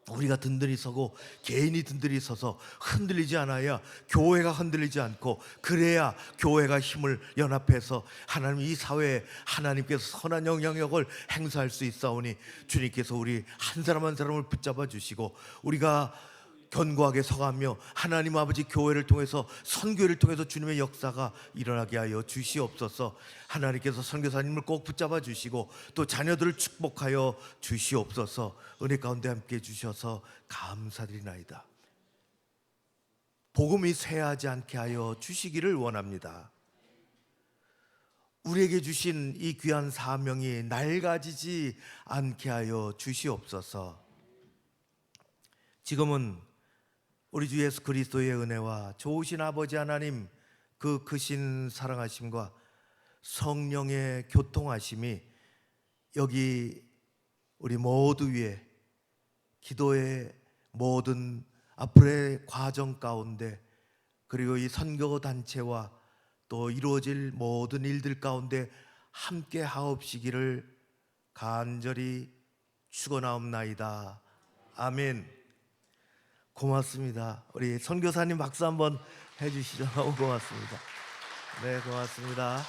우리가 든든히 서고 개인이 든든히 서서 흔들리지 않아야 교회가 흔들리지 않고, 그래야 교회가 힘을 연합해서 하나님 이 사회에 하나님께서 선한 영향력을 행사할 수 있사오니 주님께서 우리 한 사람 한 사람을 붙잡아 주시고 우리가 견고하게 서가며 하나님 아버지 교회를 통해서 선교를 통해서 주님의 역사가 일어나게 하여 주시옵소서. 하나님께서 선교사님을 꼭 붙잡아 주시고 또 자녀들을 축복하여 주시옵소서. 은혜 가운데 함께 주셔서 감사드리나이다. 복음이 쇠하지 않게 하여 주시기를 원합니다. 우리에게 주신 이 귀한 사명이 낡아지지 않게 하여 주시옵소서. 지금은 우리 주 예수 그리스도의 은혜와 좋으신 아버지 하나님 그 크신 사랑하심과 성령의 교통하심이 여기 우리 모두 위에 기도의 모든 앞으로의 과정 가운데, 그리고 이 선교단체와 또 이루어질 모든 일들 가운데 함께 하옵시기를 간절히 축원하옵나이다. 아멘. 고맙습니다. 우리 선교사님 박수 한번 해주시죠. 너무 고맙습니다. 네, 고맙습니다. 네.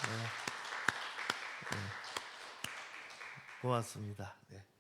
고맙습니다. 네.